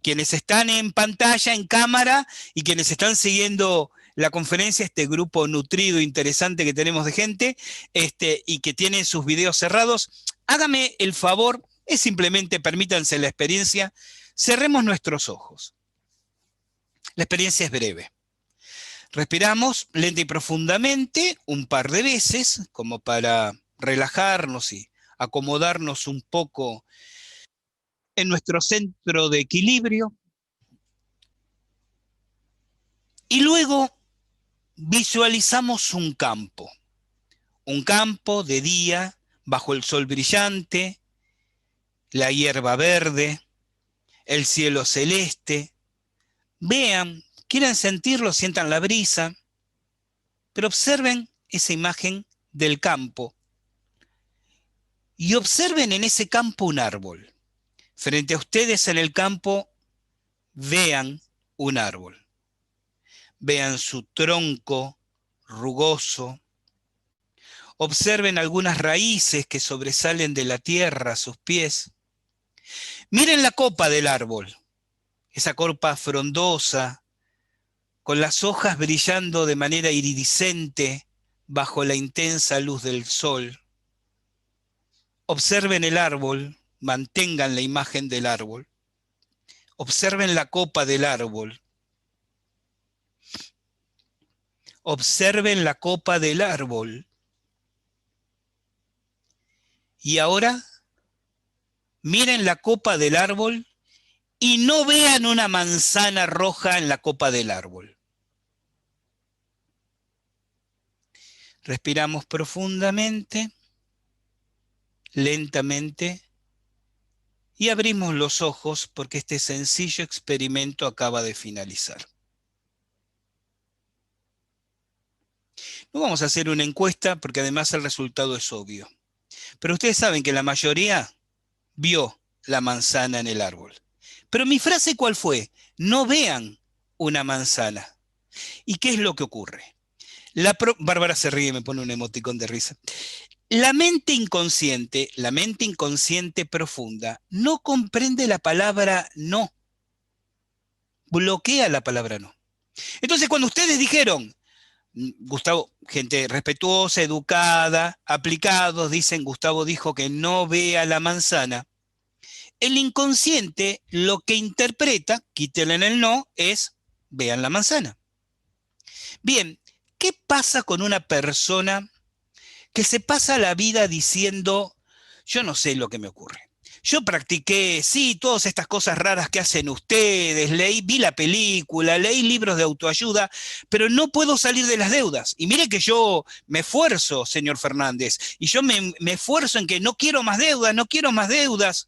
Quienes están en pantalla, en cámara, y quienes están siguiendo la conferencia, este grupo nutrido, interesante que tenemos de gente, y que tiene sus videos cerrados, hágame el favor, es simplemente, permítanse la experiencia, cerremos nuestros ojos. La experiencia es breve. Respiramos lenta y profundamente un par de veces, como para relajarnos y acomodarnos un poco en nuestro centro de equilibrio. Y luego visualizamos un campo de día, bajo el sol brillante, la hierba verde, el cielo celeste. Vean, quieran sentirlo, sientan la brisa, pero observen esa imagen del campo y observen en ese campo un árbol. Frente a ustedes en el campo, vean un árbol. Vean su tronco rugoso. Observen algunas raíces que sobresalen de la tierra a sus pies. Miren la copa del árbol, esa copa frondosa, con las hojas brillando de manera iridiscente bajo la intensa luz del sol. Observen el árbol, mantengan la imagen del árbol. Observen la copa del árbol. Observen la copa del árbol. Y ahora, miren la copa del árbol y no vean una manzana roja en la copa del árbol. Respiramos profundamente, lentamente, y abrimos los ojos porque este sencillo experimento acaba de finalizar. No vamos a hacer una encuesta porque además el resultado es obvio. Pero ustedes saben que la mayoría vio la manzana en el árbol. Pero mi frase, ¿cuál fue? No vean una manzana. ¿Y qué es lo que ocurre? Bárbara se ríe y me pone un emoticón de risa. La mente inconsciente profunda, no comprende la palabra no. Bloquea la palabra no. Entonces, cuando ustedes dijeron, Gustavo, gente respetuosa, educada, aplicados, dicen, Gustavo dijo que no vea la manzana, el inconsciente lo que interpreta, quítenle en el no, es vean la manzana. Bien, ¿qué pasa con una persona que se pasa la vida diciendo, yo no sé lo que me ocurre? Yo practiqué, sí, todas estas cosas raras que hacen ustedes, vi la película, leí libros de autoayuda, pero no puedo salir de las deudas. Y mire que yo me esfuerzo, señor Fernández, y yo me esfuerzo en que no quiero más deudas,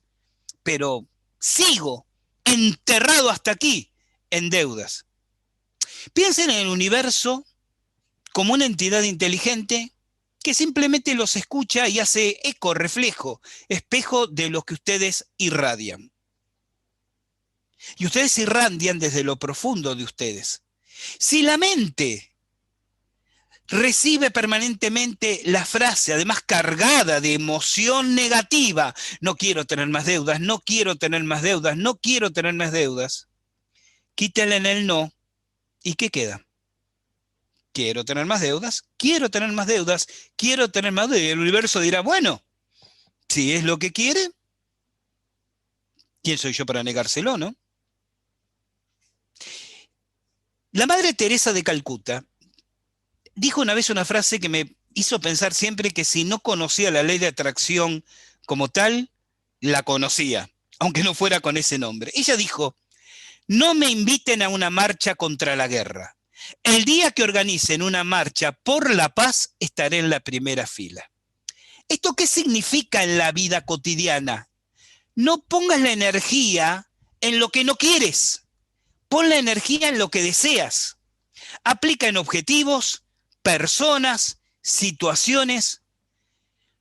pero sigo enterrado hasta aquí en deudas. Piensen en el universo como una entidad inteligente que simplemente los escucha y hace eco, reflejo, espejo de lo que ustedes irradian. Y ustedes irradian desde lo profundo de ustedes. Si la mente recibe permanentemente la frase, además cargada de emoción negativa, no quiero tener más deudas, no quiero tener más deudas, no quiero tener más deudas, quítale en el no, ¿y qué queda? Quiero tener más deudas, quiero tener más deudas, quiero tener más deudas. Y el universo dirá, bueno, si es lo que quiere, ¿quién soy yo para negárselo, no? La Madre Teresa de Calcuta dijo una vez una frase que me hizo pensar siempre que si no conocía la ley de atracción como tal, la conocía, aunque no fuera con ese nombre. Ella dijo, no me inviten a una marcha contra la guerra. El día que organicen una marcha por la paz, estaré en la primera fila. ¿Esto qué significa en la vida cotidiana? No pongas la energía en lo que no quieres. Pon la energía en lo que deseas. Aplica en objetivos, personas, situaciones.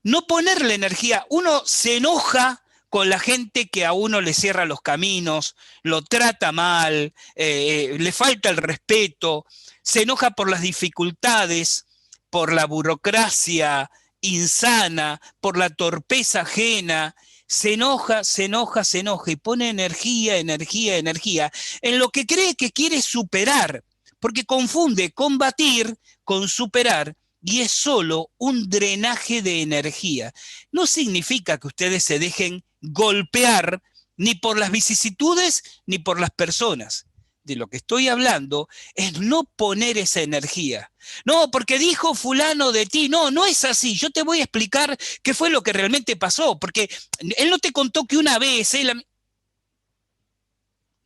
No ponerle energía. Uno se enoja con la gente que a uno le cierra los caminos, lo trata mal, le falta el respeto, se enoja por las dificultades, por la burocracia insana, por la torpeza ajena. Se enoja, se enoja, se enoja y pone energía, energía, energía en lo que cree que quiere superar, porque confunde combatir con superar y es solo un drenaje de energía. No significa que ustedes se dejen golpear ni por las vicisitudes ni por las personas. De lo que estoy hablando es no poner esa energía. No, porque dijo fulano de ti. No, no es así. Yo te voy a explicar qué fue lo que realmente pasó, porque él no te contó que una vez él...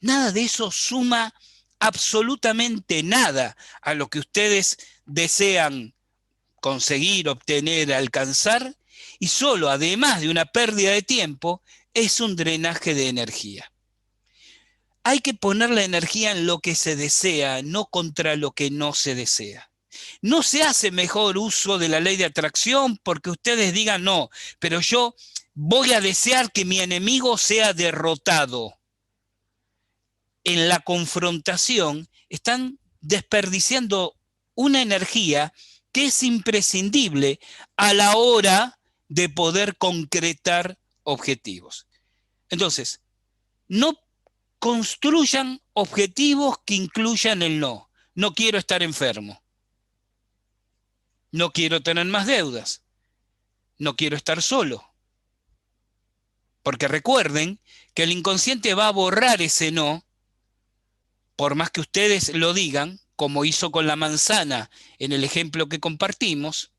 Nada de eso suma absolutamente nada a lo que ustedes desean conseguir, obtener, alcanzar, y solo, además de una pérdida de tiempo, es un drenaje de energía. Hay que poner la energía en lo que se desea, no contra lo que no se desea. No se hace mejor uso de la ley de atracción porque ustedes digan no, pero yo voy a desear que mi enemigo sea derrotado. En la confrontación están desperdiciando una energía que es imprescindible a la hora de poder concretar objetivos. Entonces, no construyan objetivos que incluyan el no. No quiero estar enfermo. No quiero tener más deudas. No quiero estar solo. Porque recuerden que el inconsciente va a borrar ese no, por más que ustedes lo digan, como hizo con la manzana en el ejemplo que compartimos,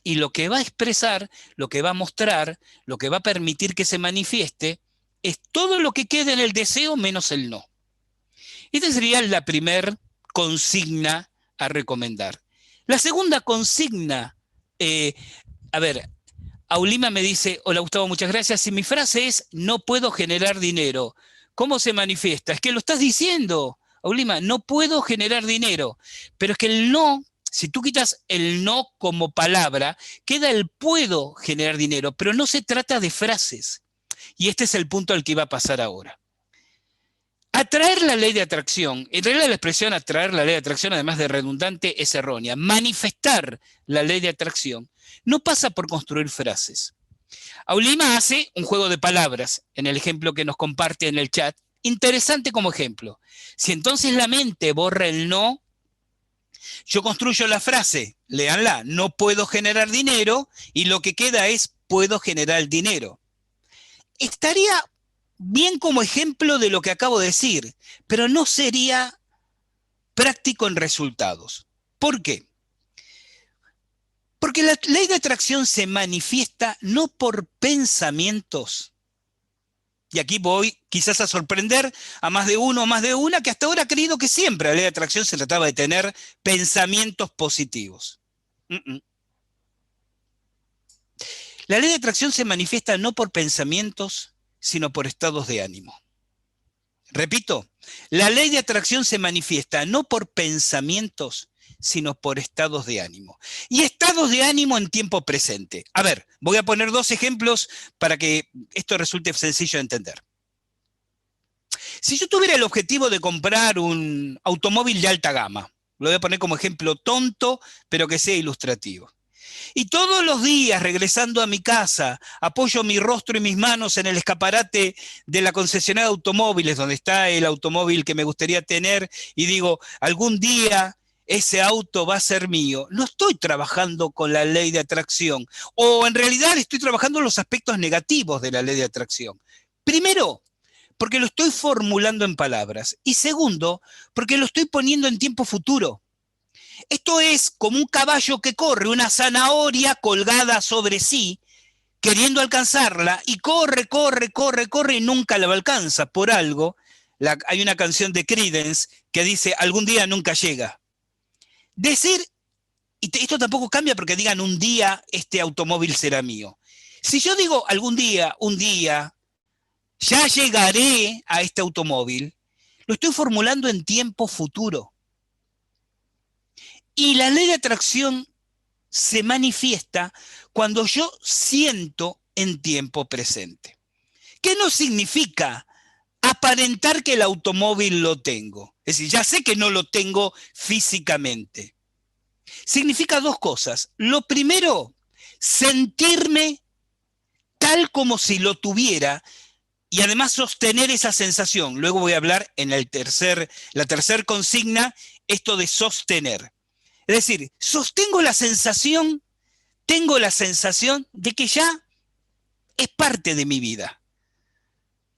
y lo que va a expresar, lo que va a mostrar, lo que va a permitir que se manifieste, es todo lo que queda en el deseo menos el no. Esta sería la primera consigna a recomendar. La segunda consigna, a ver, Aulima me dice, hola Gustavo, muchas gracias. Si mi frase es, no puedo generar dinero, ¿cómo se manifiesta? Es que lo estás diciendo, Aulima, no puedo generar dinero, pero es que el no, si tú quitas el no como palabra, queda el puedo generar dinero, pero no se trata de frases. Y este es el punto al que iba a pasar ahora. Atraer la ley de atracción, en realidad la expresión atraer la ley de atracción, además de redundante, es errónea. Manifestar la ley de atracción no pasa por construir frases. Aulima hace un juego de palabras en el ejemplo que nos comparte en el chat. Interesante como ejemplo. Si entonces la mente borra el no, yo construyo la frase, léanla, no puedo generar dinero, y lo que queda es puedo generar dinero. Estaría bien como ejemplo de lo que acabo de decir, pero no sería práctico en resultados. ¿Por qué? Porque la ley de atracción se manifiesta no por pensamientos. Y aquí voy quizás a sorprender a más de uno o más de una que hasta ahora ha creído que siempre la ley de atracción se trataba de tener pensamientos positivos. La ley de atracción se manifiesta no por pensamientos, sino por estados de ánimo. Repito, la ley de atracción se manifiesta no por pensamientos, sino por estados de ánimo. Y estados de ánimo en tiempo presente. A ver, voy a poner dos ejemplos para que esto resulte sencillo de entender. Si yo tuviera el objetivo de comprar un automóvil de alta gama, lo voy a poner como ejemplo tonto, pero que sea ilustrativo. Y todos los días, regresando a mi casa, apoyo mi rostro y mis manos en el escaparate de la concesionaria de automóviles, donde está el automóvil que me gustaría tener, y digo, algún día ese auto va a ser mío. No estoy trabajando con la ley de atracción, o en realidad estoy trabajando los aspectos negativos de la ley de atracción. Primero, porque lo estoy formulando en palabras, y segundo, porque lo estoy poniendo en tiempo futuro. Esto es como un caballo que corre una zanahoria colgada sobre sí, queriendo alcanzarla, y corre, corre, corre, corre, y nunca la alcanza. Por algo, hay una canción de Creedence que dice, algún día nunca llega. Decir, y esto tampoco cambia porque digan, un día este automóvil será mío. Si yo digo, algún día, un día, ya llegaré a este automóvil, lo estoy formulando en tiempo futuro. Y la ley de atracción se manifiesta cuando yo siento en tiempo presente. ¿Qué no significa aparentar que el automóvil lo tengo? Es decir, ya sé que no lo tengo físicamente. Significa dos cosas. Lo primero, sentirme tal como si lo tuviera y además sostener esa sensación. Luego voy a hablar en la tercer consigna, esto de sostener. Es decir, sostengo la sensación, tengo la sensación de que ya es parte de mi vida.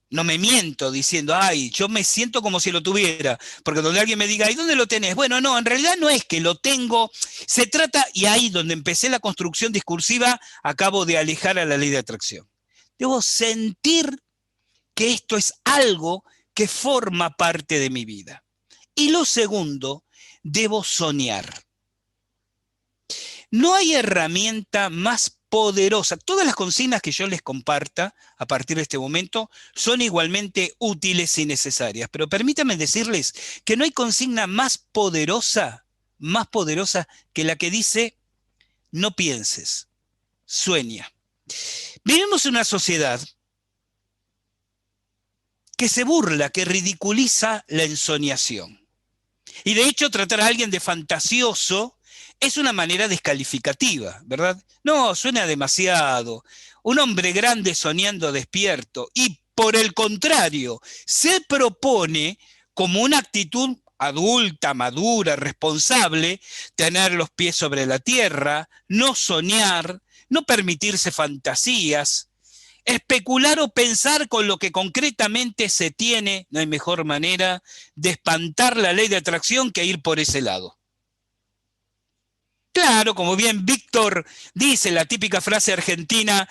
No me miento diciendo, ay, yo me siento como si lo tuviera, porque donde alguien me diga, ¿y dónde lo tenés? Bueno, no, en realidad no es que lo tengo, se trata, y ahí donde empecé la construcción discursiva, acabo de alejar a la ley de atracción. Debo sentir que esto es algo que forma parte de mi vida. Y lo segundo, debo soñar. No hay herramienta más poderosa. Todas las consignas que yo les comparta a partir de este momento son igualmente útiles y necesarias, pero permítanme decirles que no hay consigna más poderosa que la que dice, no pienses, sueña. Vivimos en una sociedad que se burla, que ridiculiza la ensoñación. Y de hecho tratar a alguien de fantasioso es una manera descalificativa, ¿verdad? No, suena demasiado. Un hombre grande soñando despierto y por el contrario, se propone como una actitud adulta, madura, responsable, tener los pies sobre la tierra, no soñar, no permitirse fantasías, especular o pensar con lo que concretamente se tiene, no hay mejor manera de espantar la ley de atracción que ir por ese lado. Claro, como bien Víctor dice, la típica frase argentina,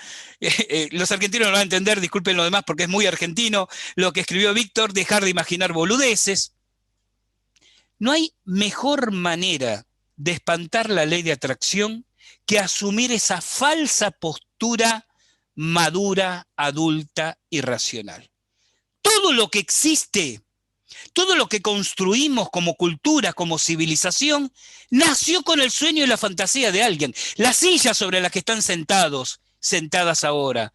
los argentinos no van a entender, disculpen lo demás porque es muy argentino, lo que escribió Víctor, dejar de imaginar boludeces. No hay mejor manera de espantar la ley de atracción que asumir esa falsa postura madura, adulta y racional. Todo lo que existe, todo lo que construimos como cultura, como civilización, nació con el sueño y la fantasía de alguien. Las sillas sobre las que están sentadas ahora,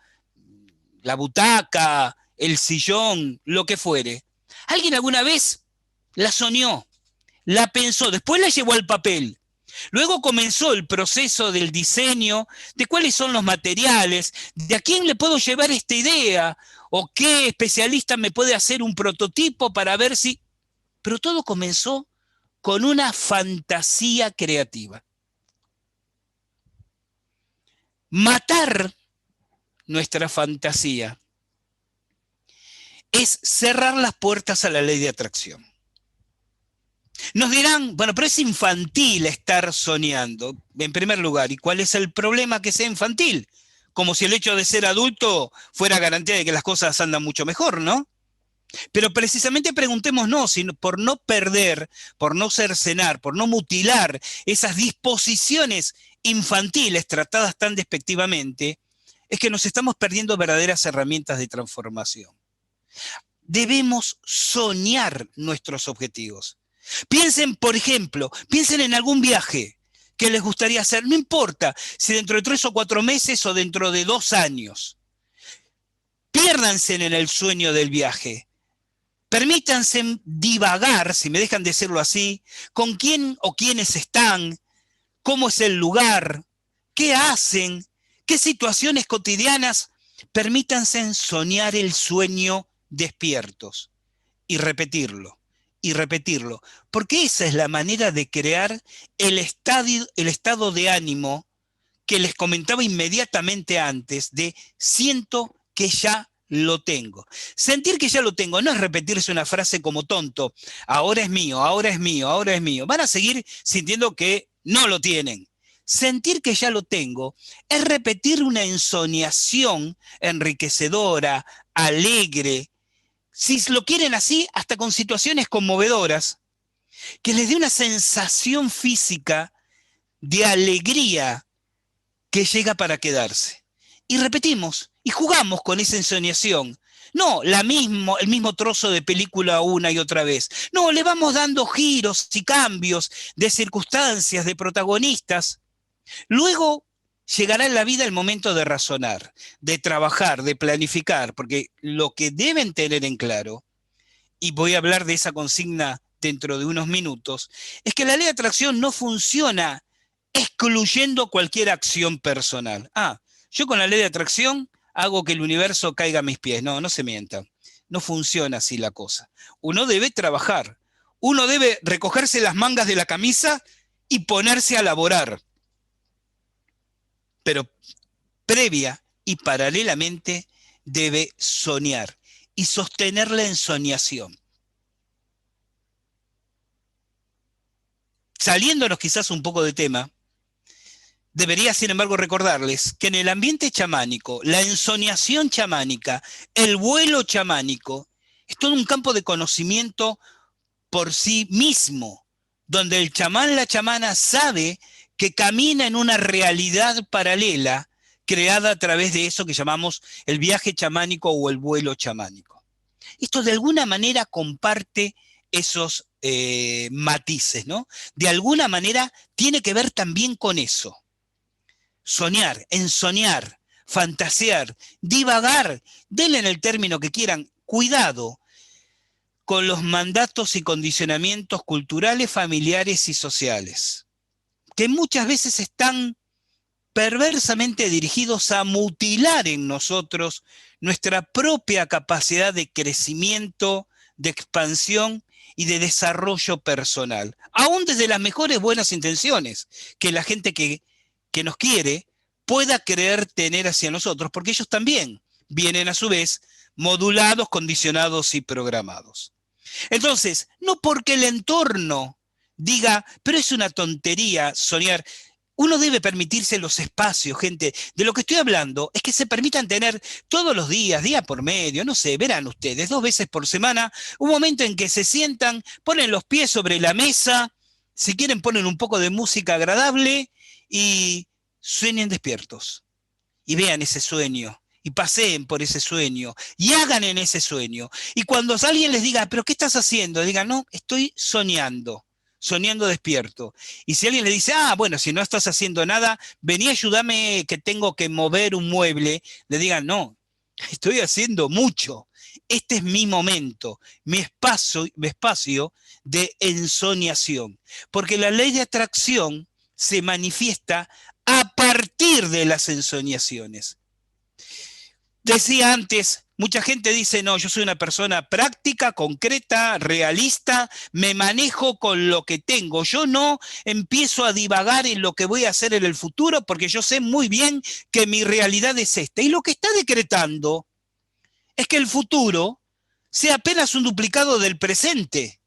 la butaca, el sillón, lo que fuere. Alguien alguna vez la soñó, la pensó, después la llevó al papel. Luego comenzó el proceso del diseño, de cuáles son los materiales, de a quién le puedo llevar esta idea, o qué especialista me puede hacer un prototipo para ver si... Pero todo comenzó con una fantasía creativa. Matar nuestra fantasía es cerrar las puertas a la ley de atracción. Nos dirán, bueno, pero es infantil estar soñando, en primer lugar. ¿Y cuál es el problema que sea infantil? Como si el hecho de ser adulto fuera garantía de que las cosas andan mucho mejor, ¿no? Pero precisamente preguntémonos si por no perder, por no cercenar, por no mutilar esas disposiciones infantiles tratadas tan despectivamente, es que nos estamos perdiendo verdaderas herramientas de transformación. Debemos soñar nuestros objetivos. Piensen, por ejemplo, piensen en algún viaje que les gustaría hacer, no importa si dentro de 3 o 4 meses o dentro de 2 años. Piérdanse en el sueño del viaje. Permítanse divagar, si me dejan decirlo así, con quién o quiénes están, cómo es el lugar, qué hacen, qué situaciones cotidianas. Permítanse soñar el sueño despiertos y repetirlo, porque esa es la manera de crear el estado de ánimo que les comentaba inmediatamente antes de siento que ya lo tengo. Sentir que ya lo tengo no es repetirse una frase como tonto, ahora es mío, ahora es mío, ahora es mío. Van a seguir sintiendo que no lo tienen. Sentir que ya lo tengo es repetir una ensoñación enriquecedora, alegre, si lo quieren así, hasta con situaciones conmovedoras, que les dé una sensación física de alegría que llega para quedarse. Y repetimos, y jugamos con esa ensoñación. No, el mismo trozo de película una y otra vez. No, le vamos dando giros y cambios de circunstancias, de protagonistas. Luego llegará en la vida el momento de razonar, de trabajar, de planificar, porque lo que deben tener en claro, y voy a hablar de esa consigna dentro de unos minutos, es que la ley de atracción no funciona excluyendo cualquier acción personal. Yo con la ley de atracción hago que el universo caiga a mis pies. No, no se mientan. No funciona así la cosa. Uno debe trabajar. Uno debe recogerse las mangas de la camisa y ponerse a laborar. Pero previa y paralelamente debe soñar y sostener la ensoñación. Saliéndonos quizás un poco de tema, debería, sin embargo, recordarles que en el ambiente chamánico, la ensoñación chamánica, el vuelo chamánico, es todo un campo de conocimiento por sí mismo, donde el chamán, la chamana, sabe que camina en una realidad paralela creada a través de eso que llamamos el viaje chamánico o el vuelo chamánico. Esto de alguna manera comparte esos matices, ¿no? De alguna manera tiene que ver también con eso. Soñar, ensoñar, fantasear, divagar, denle en el término que quieran, cuidado con los mandatos y condicionamientos culturales, familiares y sociales, que muchas veces están perversamente dirigidos a mutilar en nosotros nuestra propia capacidad de crecimiento, de expansión y de desarrollo personal, aún desde las mejores buenas intenciones que la gente que nos quiere pueda creer tener hacia nosotros, porque ellos también vienen a su vez modulados, condicionados y programados. Entonces, no porque el entorno diga, pero es una tontería soñar, uno debe permitirse los espacios, gente. De lo que estoy hablando es que se permitan tener todos los días, día por medio, no sé, verán ustedes, 2 veces por semana, un momento en que se sientan, ponen los pies sobre la mesa, si quieren ponen un poco de música agradable y sueñen despiertos. Y vean ese sueño, y paseen por ese sueño, y hagan en ese sueño. Y cuando alguien les diga, ¿pero qué estás haciendo? Digan, no, estoy soñando despierto. Y si alguien le dice, bueno, si no estás haciendo nada, vení, ayúdame que tengo que mover un mueble, le digan, no, estoy haciendo mucho. Este es mi momento, mi espacio de ensoñación. Porque la ley de atracción se manifiesta a partir de las ensoñaciones. Decía antes, mucha gente dice, no, yo soy una persona práctica, concreta, realista, me manejo con lo que tengo. Yo no empiezo a divagar en lo que voy a hacer en el futuro porque yo sé muy bien que mi realidad es esta. Y lo que está decretando es que el futuro sea apenas un duplicado del presente.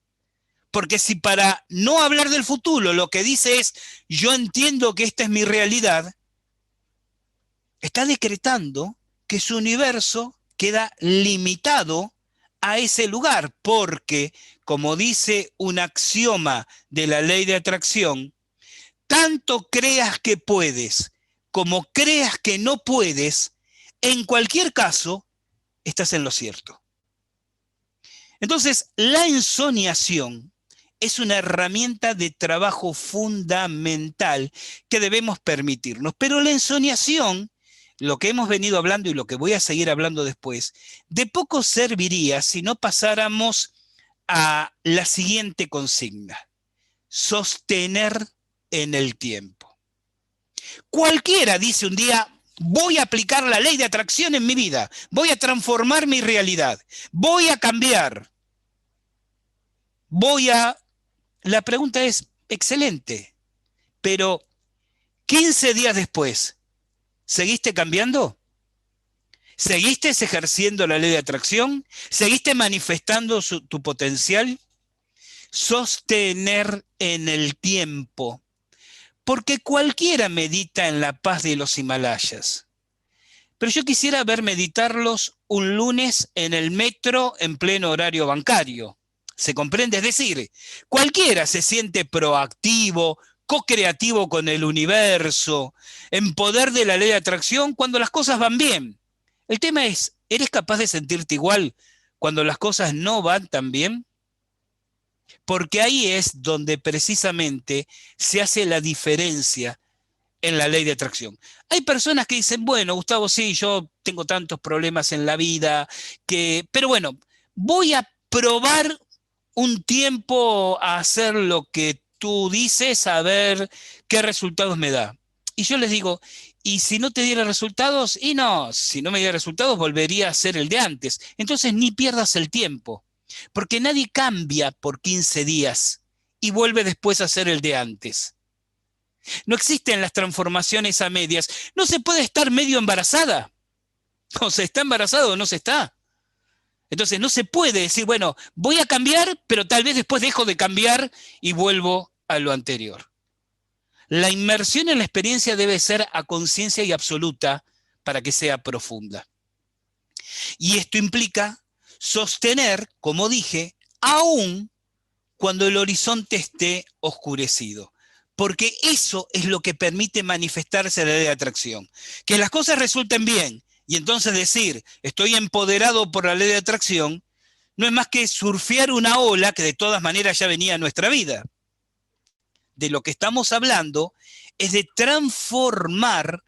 Porque si para no hablar del futuro lo que dice es, yo entiendo que esta es mi realidad, está decretando que su universo queda limitado a ese lugar, porque, como dice un axioma de la ley de atracción, tanto creas que puedes como creas que no puedes, en cualquier caso, estás en lo cierto. Entonces, la ensoñación es una herramienta de trabajo fundamental que debemos permitirnos, pero la ensoñación, lo que hemos venido hablando y lo que voy a seguir hablando después, de poco serviría si no pasáramos a la siguiente consigna: sostener en el tiempo. Cualquiera dice un día, voy a aplicar la ley de atracción en mi vida, voy a transformar mi realidad, voy a cambiar, La pregunta es, excelente, pero 15 días después, ¿seguiste cambiando? ¿Seguiste ejerciendo la ley de atracción? ¿Seguiste manifestando tu potencial? Sostener en el tiempo. Porque cualquiera medita en la paz de los Himalayas. Pero yo quisiera ver meditarlos un lunes en el metro en pleno horario bancario. ¿Se comprende? Es decir, cualquiera se siente proactivo, co-creativo con el universo, en poder de la ley de atracción cuando las cosas van bien. El tema es, ¿Eres capaz de sentirte igual cuando las cosas no van tan bien? Porque ahí es donde precisamente se hace la diferencia en la ley de atracción. Hay personas que dicen, bueno, Gustavo, sí, yo tengo tantos problemas en la vida, pero bueno, voy a probar un tiempo a hacer lo que tú dices, a ver qué resultados me da. Y yo les digo, ¿y si no te diera resultados? Y no, si no me diera resultados, volvería a ser el de antes. Entonces ni pierdas el tiempo, porque nadie cambia por 15 días y vuelve después a ser el de antes. No existen las transformaciones a medias. No se puede estar medio embarazada. O se está embarazado o no se está. Entonces no se puede decir, bueno, voy a cambiar, pero tal vez después dejo de cambiar y vuelvo a lo anterior. La inmersión en la experiencia debe ser a conciencia y absoluta para que sea profunda. Y esto implica sostener, como dije, aún cuando el horizonte esté oscurecido. Porque eso es lo que permite manifestarse la ley de atracción. Que las cosas resulten bien y entonces decir, estoy empoderado por la ley de atracción, no es más que surfear una ola que de todas maneras ya venía a nuestra vida. De lo que estamos hablando es de transformar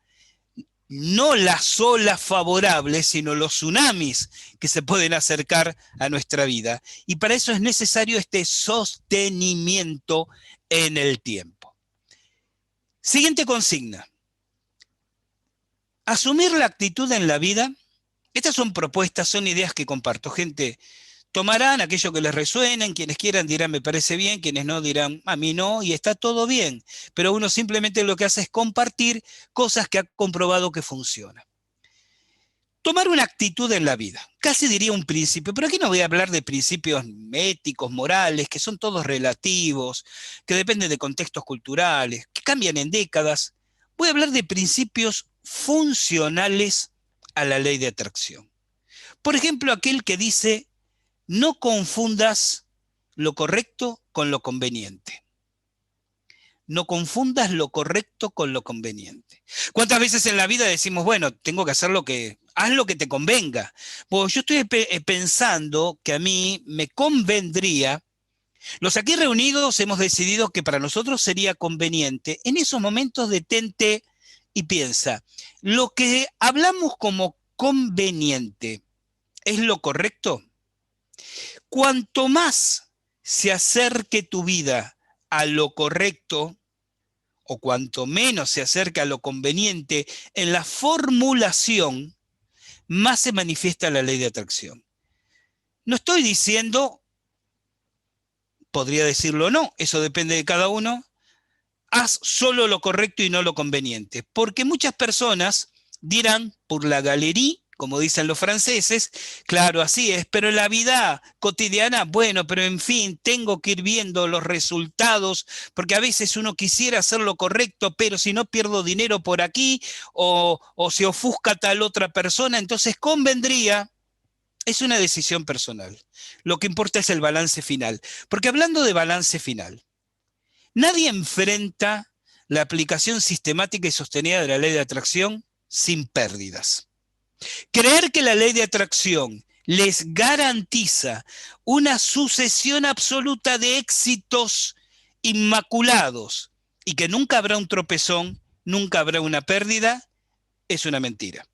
no las olas favorables, sino los tsunamis que se pueden acercar a nuestra vida. Y para eso es necesario este sostenimiento en el tiempo. Siguiente consigna. Asumir la actitud en la vida. Estas son propuestas, son ideas que comparto. Gente, tomarán aquello que les resuenen, quienes quieran dirán me parece bien, quienes no dirán a mí no, y está todo bien. Pero uno simplemente lo que hace es compartir cosas que ha comprobado que funcionan. Tomar una actitud en la vida, casi diría un principio, pero aquí no voy a hablar de principios éticos, morales, que son todos relativos, que dependen de contextos culturales, que cambian en décadas. Voy a hablar de principios funcionales a la ley de atracción. Por ejemplo, aquel que dice, no confundas lo correcto con lo conveniente. No confundas lo correcto con lo conveniente. ¿Cuántas veces en la vida decimos, bueno, tengo que hacer haz lo que te convenga? Pues yo estoy pensando que a mí me convendría, los aquí reunidos hemos decidido que para nosotros sería conveniente, en esos momentos detente y piensa, lo que hablamos como conveniente, ¿es lo correcto? Cuanto más se acerque tu vida a lo correcto, o cuanto menos se acerca a lo conveniente en la formulación, más se manifiesta la ley de atracción. No estoy diciendo, podría decirlo o no, eso depende de cada uno, haz solo lo correcto y no lo conveniente, porque muchas personas dirán por la galería, como dicen los franceses, claro, así es, pero en la vida cotidiana, bueno, pero en fin, tengo que ir viendo los resultados, porque a veces uno quisiera hacer lo correcto, pero si no pierdo dinero por aquí o se ofusca tal otra persona, entonces convendría. Es una decisión personal. Lo que importa es el balance final. Porque hablando de balance final, nadie enfrenta la aplicación sistemática y sostenida de la ley de atracción sin pérdidas. Creer que la ley de atracción les garantiza una sucesión absoluta de éxitos inmaculados y que nunca habrá un tropezón, nunca habrá una pérdida, es una mentira.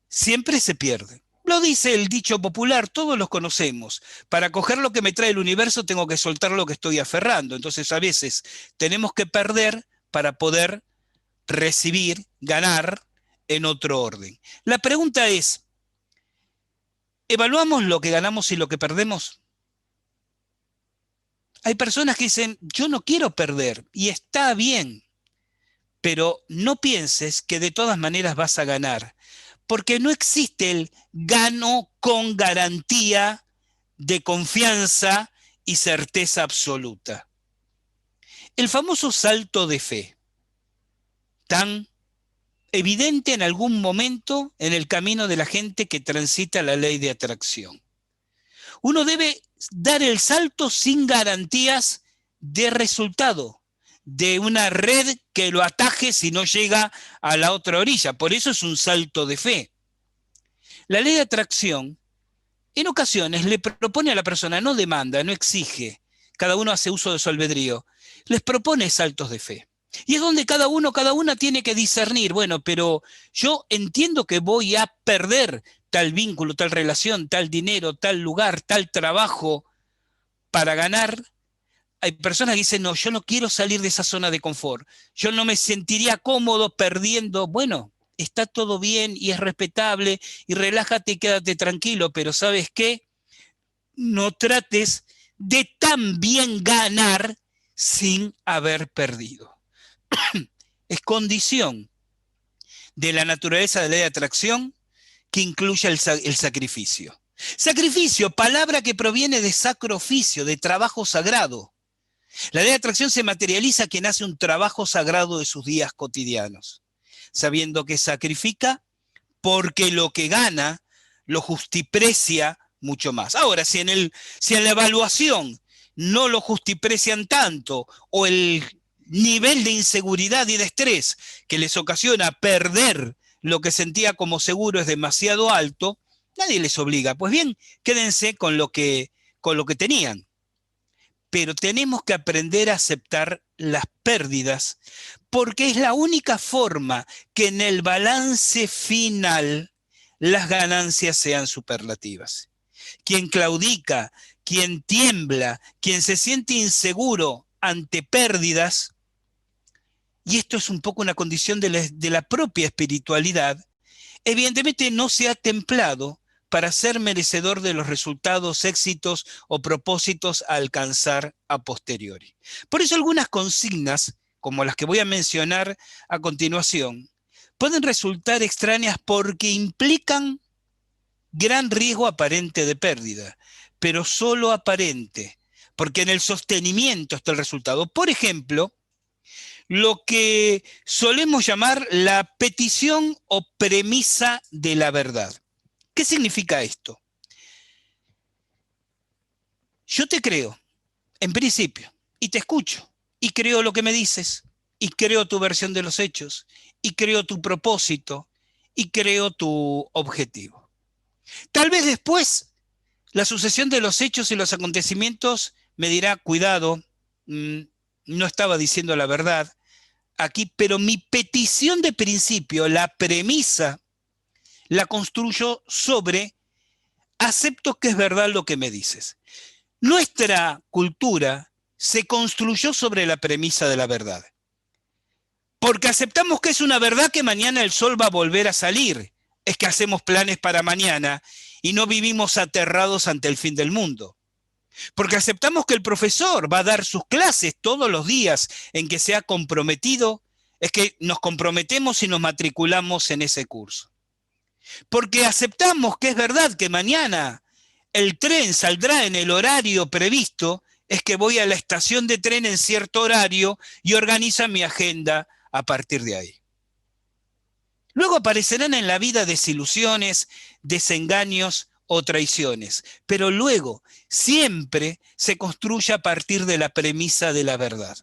Siempre se pierde. Lo dice el dicho popular, todos los conocemos. Para coger lo que me trae el universo tengo que soltar lo que estoy aferrando. Entonces a veces tenemos que perder para poder recibir, ganar en otro orden. La pregunta es, ¿evaluamos lo que ganamos y lo que perdemos? Hay personas que dicen, yo no quiero perder y está bien, pero no pienses que de todas maneras vas a ganar, porque no existe el gano con garantía de confianza y certeza absoluta. El famoso salto de fe, tan evidente en algún momento en el camino de la gente que transita la ley de atracción. Uno debe dar el salto sin garantías de resultado, de una red que lo ataje si no llega a la otra orilla. Por eso es un salto de fe. La ley de atracción, en ocasiones, le propone a la persona, no demanda, no exige, cada uno hace uso de su albedrío, les propone saltos de fe. Y es donde cada uno, cada una tiene que discernir, bueno, pero yo entiendo que voy a perder tal vínculo, tal relación, tal dinero, tal lugar, tal trabajo para ganar. Hay personas que dicen, no, yo no quiero salir de esa zona de confort, yo no me sentiría cómodo perdiendo. Bueno, está todo bien y es respetable y relájate y quédate tranquilo, pero ¿sabes qué? No trates de también ganar sin haber perdido. Es condición de la naturaleza de la ley de atracción que incluya el sacrificio. Sacrificio, palabra que proviene de sacro oficio, de trabajo sagrado. La ley de atracción se materializa quien hace un trabajo sagrado de sus días cotidianos, sabiendo que sacrifica porque lo que gana lo justiprecia mucho más. Ahora, si en la evaluación no lo justiprecian tanto o el nivel de inseguridad y de estrés que les ocasiona perder lo que sentía como seguro es demasiado alto, nadie les obliga. Pues bien, quédense con lo que tenían. Pero tenemos que aprender a aceptar las pérdidas, porque es la única forma que en el balance final las ganancias sean superlativas. Quien claudica, quien tiembla, quien se siente inseguro ante pérdidas, y esto es un poco una condición de la propia espiritualidad, evidentemente no se ha templado para ser merecedor de los resultados, éxitos o propósitos a alcanzar a posteriori. Por eso algunas consignas, como las que voy a mencionar a continuación, pueden resultar extrañas porque implican gran riesgo aparente de pérdida, pero solo aparente, porque en el sostenimiento está el resultado. Por ejemplo, lo que solemos llamar la petición o premisa de la verdad. ¿Qué significa esto? Yo te creo, en principio, y te escucho, y creo lo que me dices, y creo tu versión de los hechos, y creo tu propósito, y creo tu objetivo. Tal vez después la sucesión de los hechos y los acontecimientos me dirá, cuidado, no estaba diciendo la verdad aquí, pero mi petición de principio, la premisa, la construyo sobre acepto que es verdad lo que me dices. Nuestra cultura se construyó sobre la premisa de la verdad, porque aceptamos que es una verdad que mañana el sol va a volver a salir. Es que hacemos planes para mañana y no vivimos aterrados ante el fin del mundo. Porque aceptamos que el profesor va a dar sus clases todos los días en que se ha comprometido, es que nos comprometemos y nos matriculamos en ese curso. Porque aceptamos que es verdad que mañana el tren saldrá en el horario previsto, es que voy a la estación de tren en cierto horario y organiza mi agenda a partir de ahí. Luego aparecerán en la vida desilusiones, desengaños o traiciones, pero luego siempre se construye a partir de la premisa de la verdad.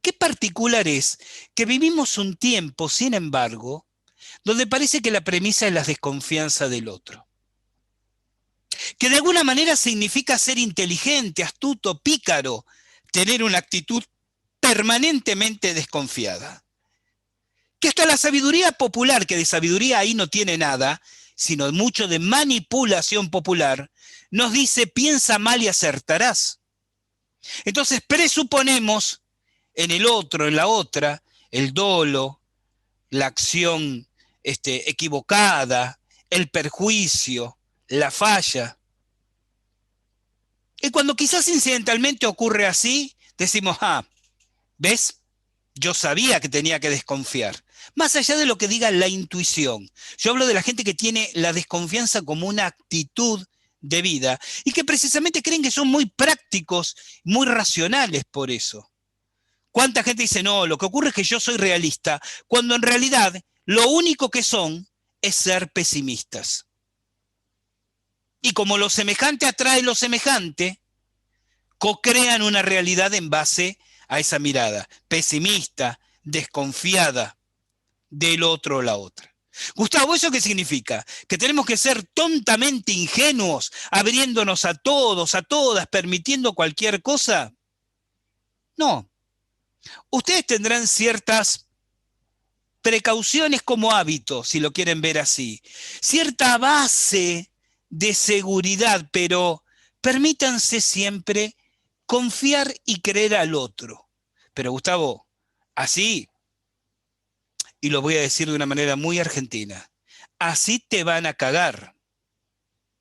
Qué particular es que vivimos un tiempo, sin embargo, donde parece que la premisa es la desconfianza del otro, que de alguna manera significa ser inteligente, astuto, pícaro, tener una actitud permanentemente desconfiada. Que hasta la sabiduría popular, que de sabiduría ahí no tiene nada, sino mucho de manipulación popular, nos dice piensa mal y acertarás. Entonces presuponemos en el otro, en la otra, el dolo, la acción equivocada, el perjuicio, la falla. Y cuando quizás incidentalmente ocurre así, decimos, ¿ves? Yo sabía que tenía que desconfiar. Más allá de lo que diga la intuición. Yo hablo de la gente que tiene la desconfianza como una actitud de vida y que precisamente creen que son muy prácticos, muy racionales por eso. ¿Cuánta gente dice, no, lo que ocurre es que yo soy realista, cuando en realidad lo único que son es ser pesimistas? Y como lo semejante atrae lo semejante, co-crean una realidad en base a esa mirada, pesimista, desconfiada del otro o la otra. Gustavo, ¿eso qué significa? ¿Que tenemos que ser tontamente ingenuos, abriéndonos a todos, a todas, permitiendo cualquier cosa? No. Ustedes tendrán ciertas precauciones como hábito, si lo quieren ver así. Cierta base de seguridad, pero permítanse siempre confiar y creer al otro. Pero Gustavo, así, y lo voy a decir de una manera muy argentina, así te van a cagar.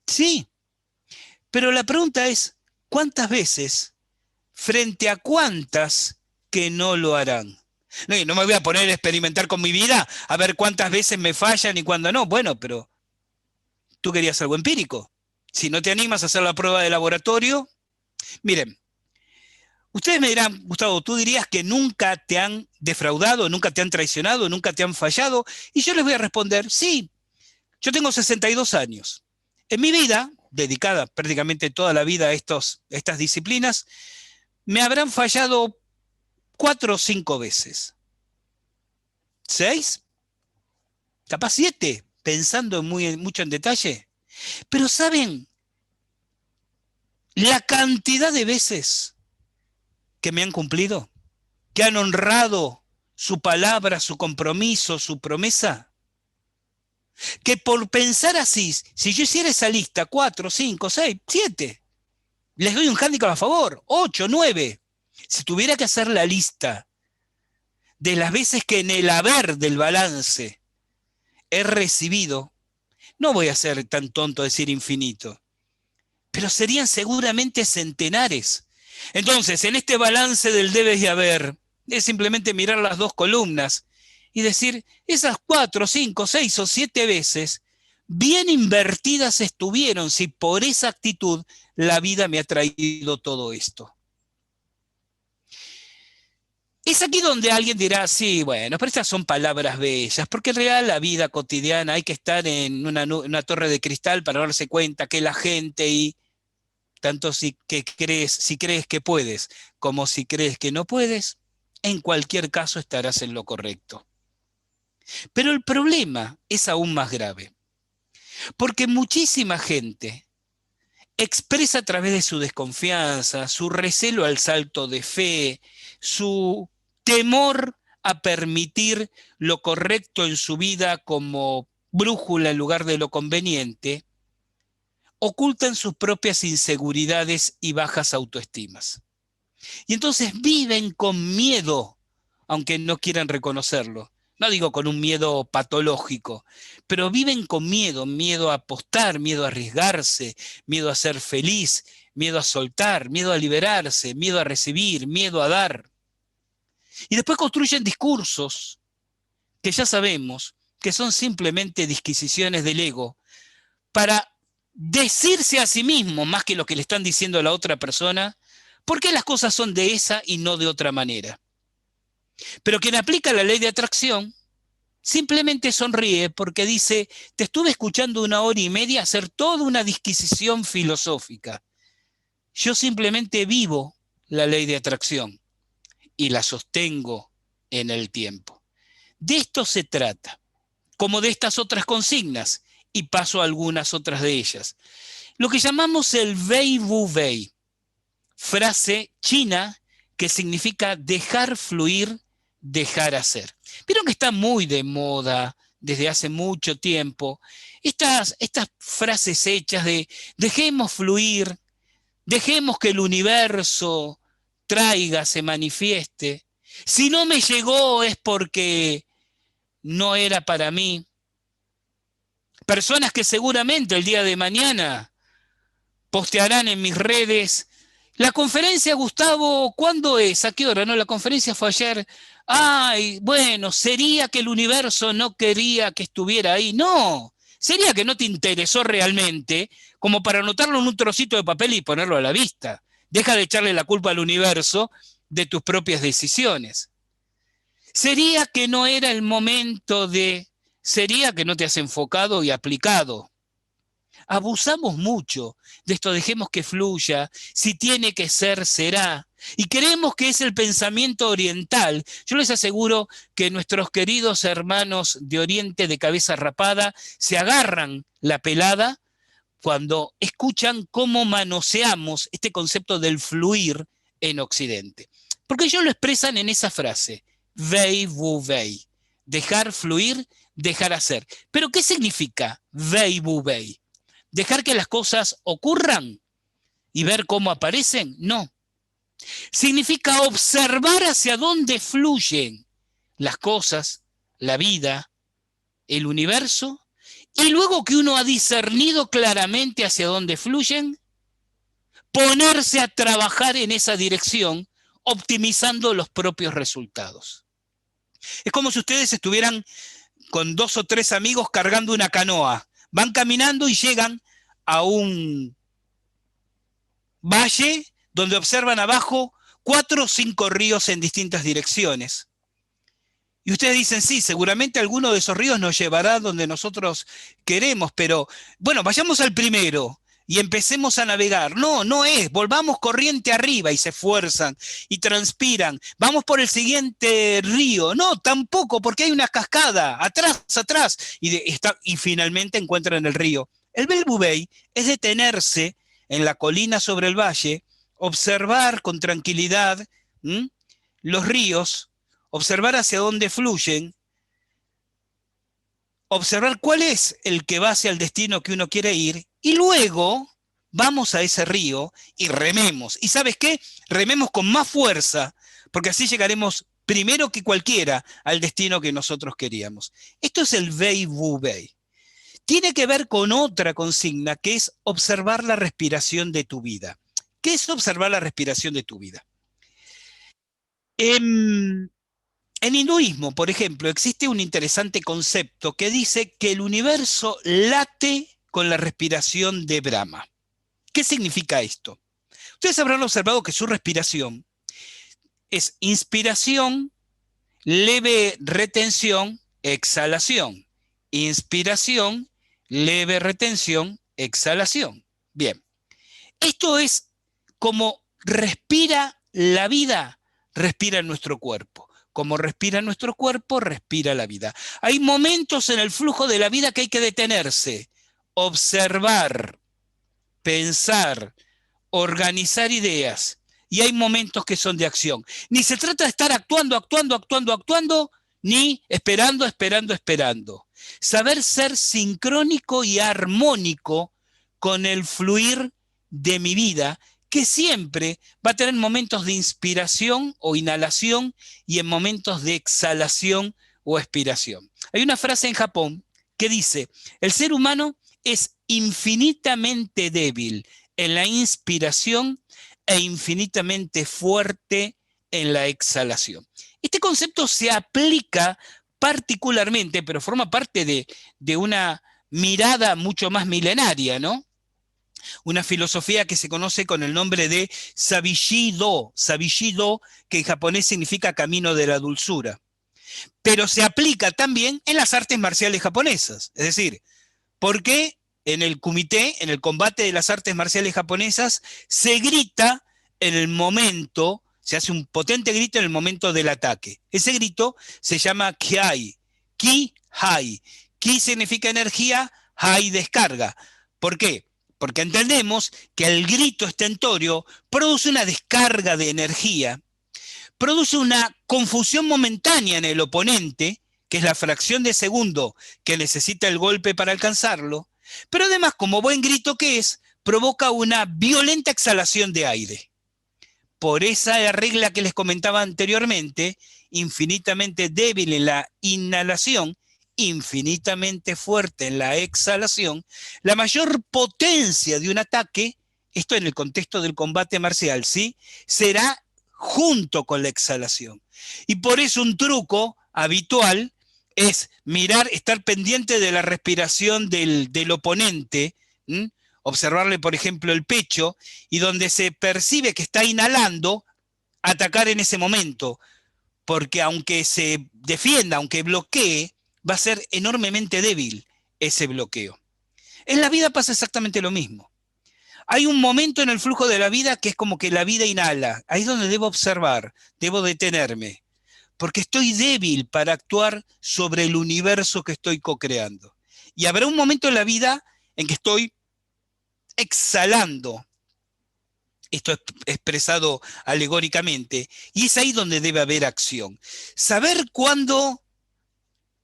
Sí, pero la pregunta es, ¿cuántas veces? ¿Frente a cuántas que no lo harán? No, y no me voy a poner a experimentar con mi vida a ver cuántas veces me fallan y cuándo no. Bueno, pero tú querías algo empírico. Si no te animas a hacer la prueba de laboratorio, miren, ustedes me dirán, Gustavo, tú dirías que nunca te han defraudado, nunca te han traicionado, nunca te han fallado. Y yo les voy a responder, sí, yo tengo 62 años. En mi vida, dedicada prácticamente toda la vida a estas disciplinas, me habrán fallado 4 o 5 veces. 6, capaz 7, pensando mucho en detalle. Pero ¿saben la cantidad de veces que me han cumplido? ¿Que han honrado su palabra, su compromiso, su promesa? Que por pensar así, si yo hiciera esa lista, 4, 5, 6, 7, les doy un hándicap a favor, 8, 9. Si tuviera que hacer la lista de las veces que en el haber del balance he recibido, no voy a ser tan tonto decir infinito, pero serían seguramente centenares. Entonces, en este balance del debes y haber, es simplemente mirar las dos columnas y decir, esas 4, 5, 6 o 7 veces, bien invertidas estuvieron si por esa actitud la vida me ha traído todo esto. Es aquí donde alguien dirá, sí, bueno, pero estas son palabras bellas, porque en realidad la vida cotidiana hay que estar en una torre de cristal para darse cuenta que la gente y tanto si crees que puedes como si crees que no puedes, en cualquier caso estarás en lo correcto. Pero el problema es aún más grave, porque muchísima gente expresa a través de su desconfianza, su recelo al salto de fe, su temor a permitir lo correcto en su vida como brújula en lugar de lo conveniente, ocultan sus propias inseguridades y bajas autoestimas. Y entonces viven con miedo, aunque no quieran reconocerlo. No digo con un miedo patológico, pero viven con miedo, miedo a apostar, miedo a arriesgarse, miedo a ser feliz, miedo a soltar, miedo a liberarse, miedo a recibir, miedo a dar. Y después construyen discursos que ya sabemos que son simplemente disquisiciones del ego para decirse a sí mismo más que lo que le están diciendo a la otra persona, por qué las cosas son de esa y no de otra manera. Pero quien aplica la ley de atracción simplemente sonríe porque dice, te estuve escuchando 1 hora y media hacer toda una disquisición filosófica. Yo simplemente vivo la ley de atracción y la sostengo en el tiempo. De esto se trata, como de estas otras consignas, y paso a algunas otras de ellas. Lo que llamamos el Wei Wu Wei, frase china que significa dejar fluir, dejar hacer. Vieron que está muy de moda desde hace mucho tiempo estas frases hechas de dejemos fluir, dejemos que el universo traiga, se manifieste. Si no me llegó es porque no era para mí. Personas que seguramente el día de mañana postearán en mis redes. La conferencia, Gustavo, ¿cuándo es? ¿A qué hora? No, la conferencia fue ayer. Ay, bueno, sería que el universo no quería que estuviera ahí. No, sería que no te interesó realmente como para anotarlo en un trocito de papel y ponerlo a la vista. Deja de echarle la culpa al universo de tus propias decisiones. Sería que no era el momento de... Sería que no te has enfocado y aplicado. Abusamos mucho de esto, dejemos que fluya, si tiene que ser, será. Y creemos que es el pensamiento oriental. Yo les aseguro que nuestros queridos hermanos de Oriente de cabeza rapada se agarran la pelada cuando escuchan cómo manoseamos este concepto del fluir en Occidente. Porque ellos lo expresan en esa frase, vei vu vei, dejar fluir, dejar hacer. Pero ¿qué significa vei vu vei? ¿Dejar que las cosas ocurran y ver cómo aparecen? No. Significa observar hacia dónde fluyen las cosas, la vida, el universo, y luego que uno ha discernido claramente hacia dónde fluyen, ponerse a trabajar en esa dirección, optimizando los propios resultados. Es como si ustedes estuvieran con 2 o 3 amigos cargando una canoa. Van caminando y llegan a un valle donde observan abajo 4 o 5 ríos en distintas direcciones. Y ustedes dicen, sí, seguramente alguno de esos ríos nos llevará donde nosotros queremos, pero bueno, vayamos al primero y empecemos a navegar. No, no es, volvamos corriente arriba y se esfuerzan y transpiran. Vamos por el siguiente río. No, tampoco, porque hay una cascada, atrás, atrás. Y finalmente encuentran el río. El vei vu vei es detenerse en la colina sobre el valle, observar con tranquilidad los ríos, observar hacia dónde fluyen, observar cuál es el que va hacia el destino que uno quiere ir, y luego vamos a ese río y rememos. ¿Y sabes qué? Rememos con más fuerza, porque así llegaremos primero que cualquiera al destino que nosotros queríamos. Esto es el vei vu vei. Tiene que ver con otra consigna, que es observar la respiración de tu vida. ¿Qué es observar la respiración de tu vida? En hinduismo, por ejemplo, existe un interesante concepto que dice que el universo late con la respiración de Brahma. ¿Qué significa esto? Ustedes habrán observado que su respiración es inspiración, leve retención, exhalación. Inspiración, leve retención, exhalación. Bien, esto es como respira la vida, respira nuestro cuerpo. Como respira nuestro cuerpo, respira la vida. Hay momentos en el flujo de la vida que hay que detenerse, observar, pensar, organizar ideas. Y hay momentos que son de acción. Ni se trata de estar actuando, ni esperando. Saber ser sincrónico y armónico con el fluir de mi vida, que siempre va a tener momentos de inspiración o inhalación y en momentos de exhalación o expiración. Hay una frase en Japón que dice, el ser humano es infinitamente débil en la inspiración e infinitamente fuerte en la exhalación. Este concepto se aplica particularmente, pero forma parte de una mirada mucho más milenaria, ¿no? Una filosofía que se conoce con el nombre de Sabishi-do, que en japonés significa camino de la dulzura. Pero se aplica también en las artes marciales japonesas. Es decir, ¿por qué en el kumite, en el combate de las artes marciales japonesas, se grita en el momento, se hace un potente grito en el momento del ataque? Ese grito se llama kiai, ki-hai. Ki significa energía, hai descarga. ¿Por qué? Porque entendemos que el grito estentorio produce una descarga de energía, produce una confusión momentánea en el oponente, que es la fracción de segundo que necesita el golpe para alcanzarlo, pero además, como buen grito que es, provoca una violenta exhalación de aire. Por esa regla que les comentaba anteriormente, infinitamente débil en la inhalación, infinitamente fuerte en la exhalación, la mayor potencia de un ataque, esto en el contexto del combate marcial, ¿sí?, será junto con la exhalación. Y por eso un truco habitual es mirar, estar pendiente de la respiración del oponente, observarle, por ejemplo, el pecho, y donde se percibe que está inhalando, atacar en ese momento, porque aunque se defienda, aunque bloquee, va a ser enormemente débil ese bloqueo. En la vida pasa exactamente lo mismo. Hay un momento en el flujo de la vida que es como que la vida inhala. Ahí es donde debo observar, debo detenerme, porque estoy débil para actuar sobre el universo que estoy co-creando. Y habrá un momento en la vida en que estoy exhalando, esto es expresado alegóricamente, y es ahí donde debe haber acción. Saber cuándo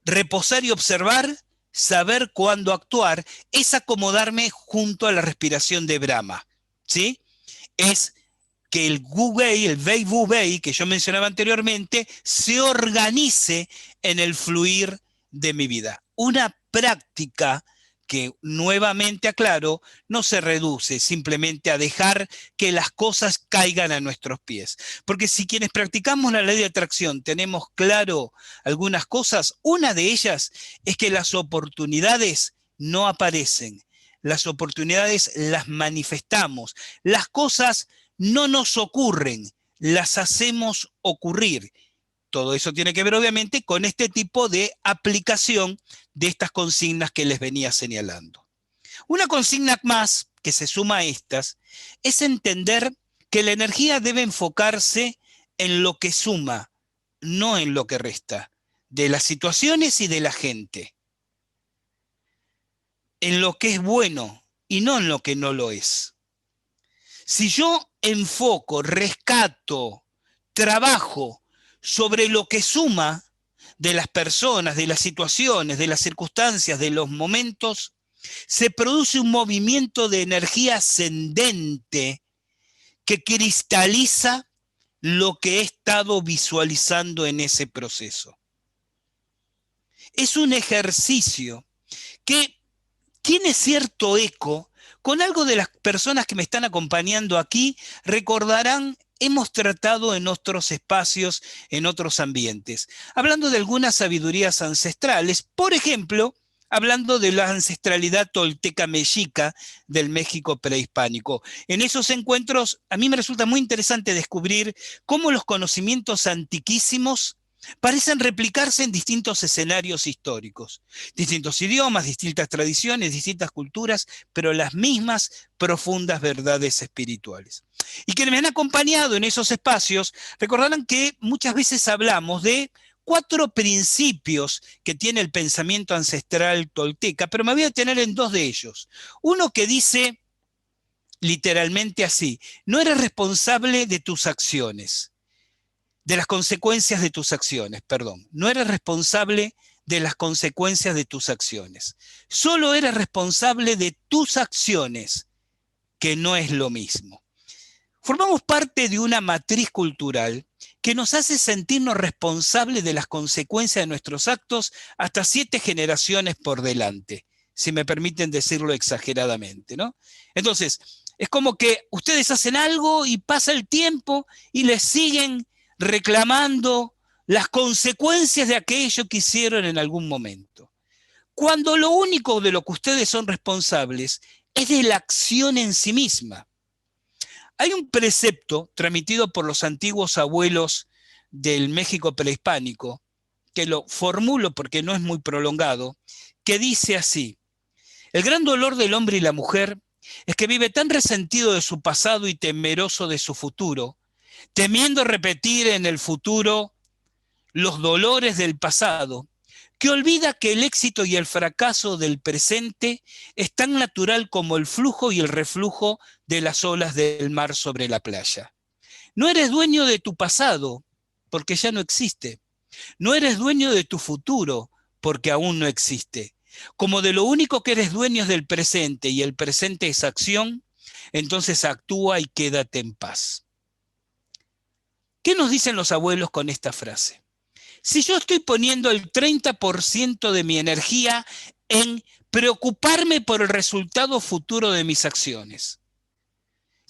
reposar y observar, saber cuándo actuar, es acomodarme junto a la respiración de Brahma, ¿sí? Es que el Gu-Wei, el Wei-Wu-Wei, que yo mencionaba anteriormente, se organice en el fluir de mi vida. Una práctica que, nuevamente aclaro, no se reduce simplemente a dejar que las cosas caigan a nuestros pies. Porque si quienes practicamos la ley de atracción tenemos claro algunas cosas, una de ellas es que las oportunidades no aparecen, las oportunidades las manifestamos, las cosas no nos ocurren, las hacemos ocurrir. Todo eso tiene que ver obviamente con este tipo de aplicación de estas consignas que les venía señalando. Una consigna más que se suma a estas es entender que la energía debe enfocarse en lo que suma, no en lo que resta, de las situaciones y de la gente, en lo que es bueno y no en lo que no lo es. Si yo enfoco, rescato, trabajo sobre lo que suma de las personas, de las situaciones, de las circunstancias, de los momentos, se produce un movimiento de energía ascendente que cristaliza lo que he estado visualizando en ese proceso. Es un ejercicio que tiene cierto eco con algo de las personas que me están acompañando aquí. Recordarán, hemos tratado en otros espacios, en otros ambientes, hablando de algunas sabidurías ancestrales, por ejemplo, hablando de la ancestralidad tolteca mexica del México prehispánico. En esos encuentros, a mí me resulta muy interesante descubrir cómo los conocimientos antiquísimos parecen replicarse en distintos escenarios históricos, distintos idiomas, distintas tradiciones, distintas culturas, pero las mismas profundas verdades espirituales. Y quienes me han acompañado en esos espacios recordarán que muchas veces hablamos de 4 principios que tiene el pensamiento ancestral tolteca, pero me voy a detener en 2 de ellos. Uno que dice literalmente así: no eres responsable de tus acciones, de las consecuencias de tus acciones, perdón. No eres responsable de las consecuencias de tus acciones. Solo eres responsable de tus acciones, que no es lo mismo. Formamos parte de una matriz cultural que nos hace sentirnos responsables de las consecuencias de nuestros actos hasta 7 generaciones por delante, si me permiten decirlo exageradamente, ¿no? Entonces, es como que ustedes hacen algo y pasa el tiempo y les siguen reclamando las consecuencias de aquello que hicieron en algún momento. Cuando lo único de lo que ustedes son responsables es de la acción en sí misma. Hay un precepto transmitido por los antiguos abuelos del México prehispánico, que lo formulo porque no es muy prolongado, que dice así: el gran dolor del hombre y la mujer es que vive tan resentido de su pasado y temeroso de su futuro, temiendo repetir en el futuro los dolores del pasado, que olvida que el éxito y el fracaso del presente es tan natural como el flujo y el reflujo de las olas del mar sobre la playa. No eres dueño de tu pasado, porque ya no existe. No eres dueño de tu futuro, porque aún no existe. Como de lo único que eres dueño es del presente, y el presente es acción, entonces actúa y quédate en paz. ¿Qué nos dicen los abuelos con esta frase? Si yo estoy poniendo el 30% de mi energía en preocuparme por el resultado futuro de mis acciones,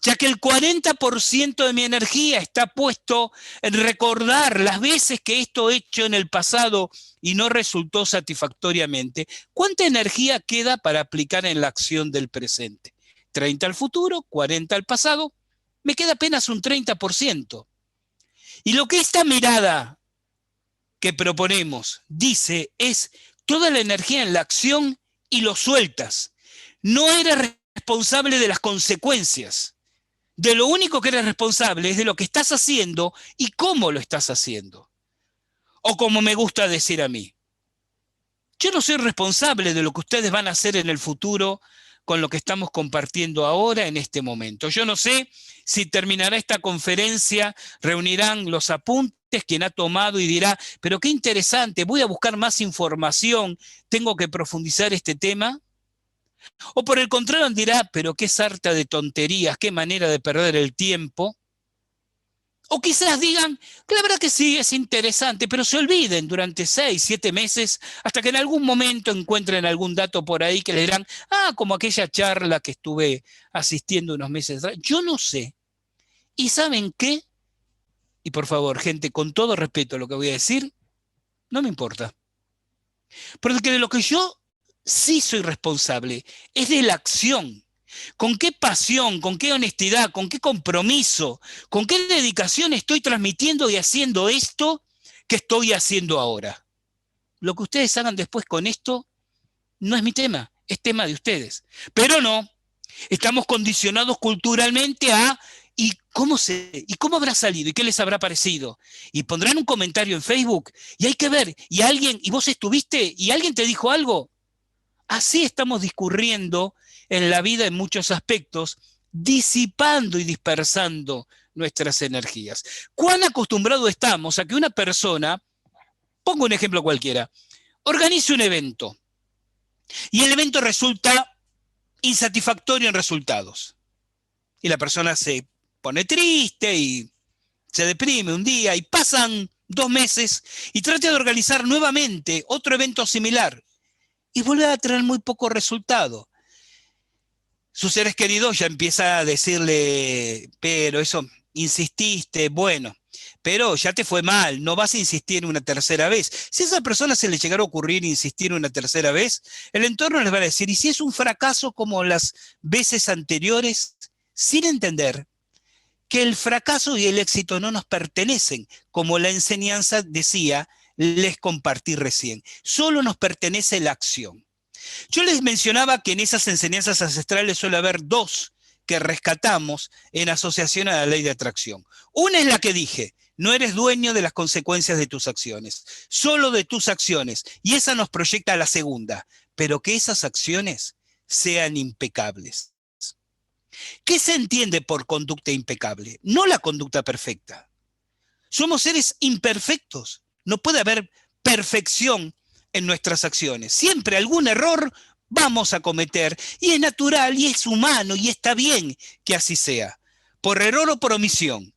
ya que el 40% de mi energía está puesto en recordar las veces que esto he hecho en el pasado y no resultó satisfactoriamente, ¿cuánta energía queda para aplicar en la acción del presente? 30 al futuro, 40 al pasado, me queda apenas un 30%. Y lo que esta mirada que proponemos dice es toda la energía en la acción y lo sueltas. No eres responsable de las consecuencias. De lo único que eres responsable es de lo que estás haciendo y cómo lo estás haciendo. O como me gusta decir a mí, yo no soy responsable de lo que ustedes van a hacer en el futuro con lo que estamos compartiendo ahora en este momento. Yo no sé si terminará esta conferencia, reunirán los apuntes, quien ha tomado y dirá, pero qué interesante, voy a buscar más información, tengo que profundizar este tema. O por el contrario dirá, pero qué sarta de tonterías, qué manera de perder el tiempo. O quizás digan, que la verdad que sí, es interesante, pero se olviden durante 6, 7 meses, hasta que en algún momento encuentren algún dato por ahí que les dirán, como aquella charla que estuve asistiendo unos meses atrás. Yo no sé. ¿Y saben qué? Y por favor, gente, con todo respeto a lo que voy a decir, no me importa. Porque de lo que yo sí soy responsable es de la acción. ¿Con qué pasión, con qué honestidad, con qué compromiso, con qué dedicación estoy transmitiendo y haciendo esto que estoy haciendo ahora? Lo que ustedes hagan después con esto no es mi tema, es tema de ustedes. Pero no, estamos condicionados culturalmente a ¿y cómo habrá salido? ¿Y qué les habrá parecido? Y pondrán un comentario en Facebook y hay que ver, y vos estuviste y alguien te dijo algo. Así estamos discurriendo en la vida en muchos aspectos, disipando y dispersando nuestras energías. ¿Cuán acostumbrados estamos a que una persona, pongo un ejemplo cualquiera, organice un evento y el evento resulta insatisfactorio en resultados? Y la persona se pone triste y se deprime un día y pasan 2 meses y trata de organizar nuevamente otro evento similar y vuelve a tener muy poco resultado. Sus seres queridos ya empiezan a decirle, pero eso, insististe, bueno, pero ya te fue mal, no vas a insistir una tercera vez. Si a esa persona se le llegara a ocurrir insistir una tercera vez, el entorno les va a decir, ¿y si es un fracaso como las veces anteriores? Sin entender que el fracaso y el éxito no nos pertenecen, como la enseñanza decía, les compartí recién. Solo nos pertenece la acción. Yo les mencionaba que en esas enseñanzas ancestrales suele haber 2 que rescatamos en asociación a la ley de atracción. Una es la que dije, no eres dueño de las consecuencias de tus acciones, solo de tus acciones. Y esa nos proyecta a la segunda, pero que esas acciones sean impecables. ¿Qué se entiende por conducta impecable? No la conducta perfecta. Somos seres imperfectos. No puede haber perfección en nuestras acciones. Siempre algún error vamos a cometer y es natural y es humano y está bien que así sea. Por error o por omisión.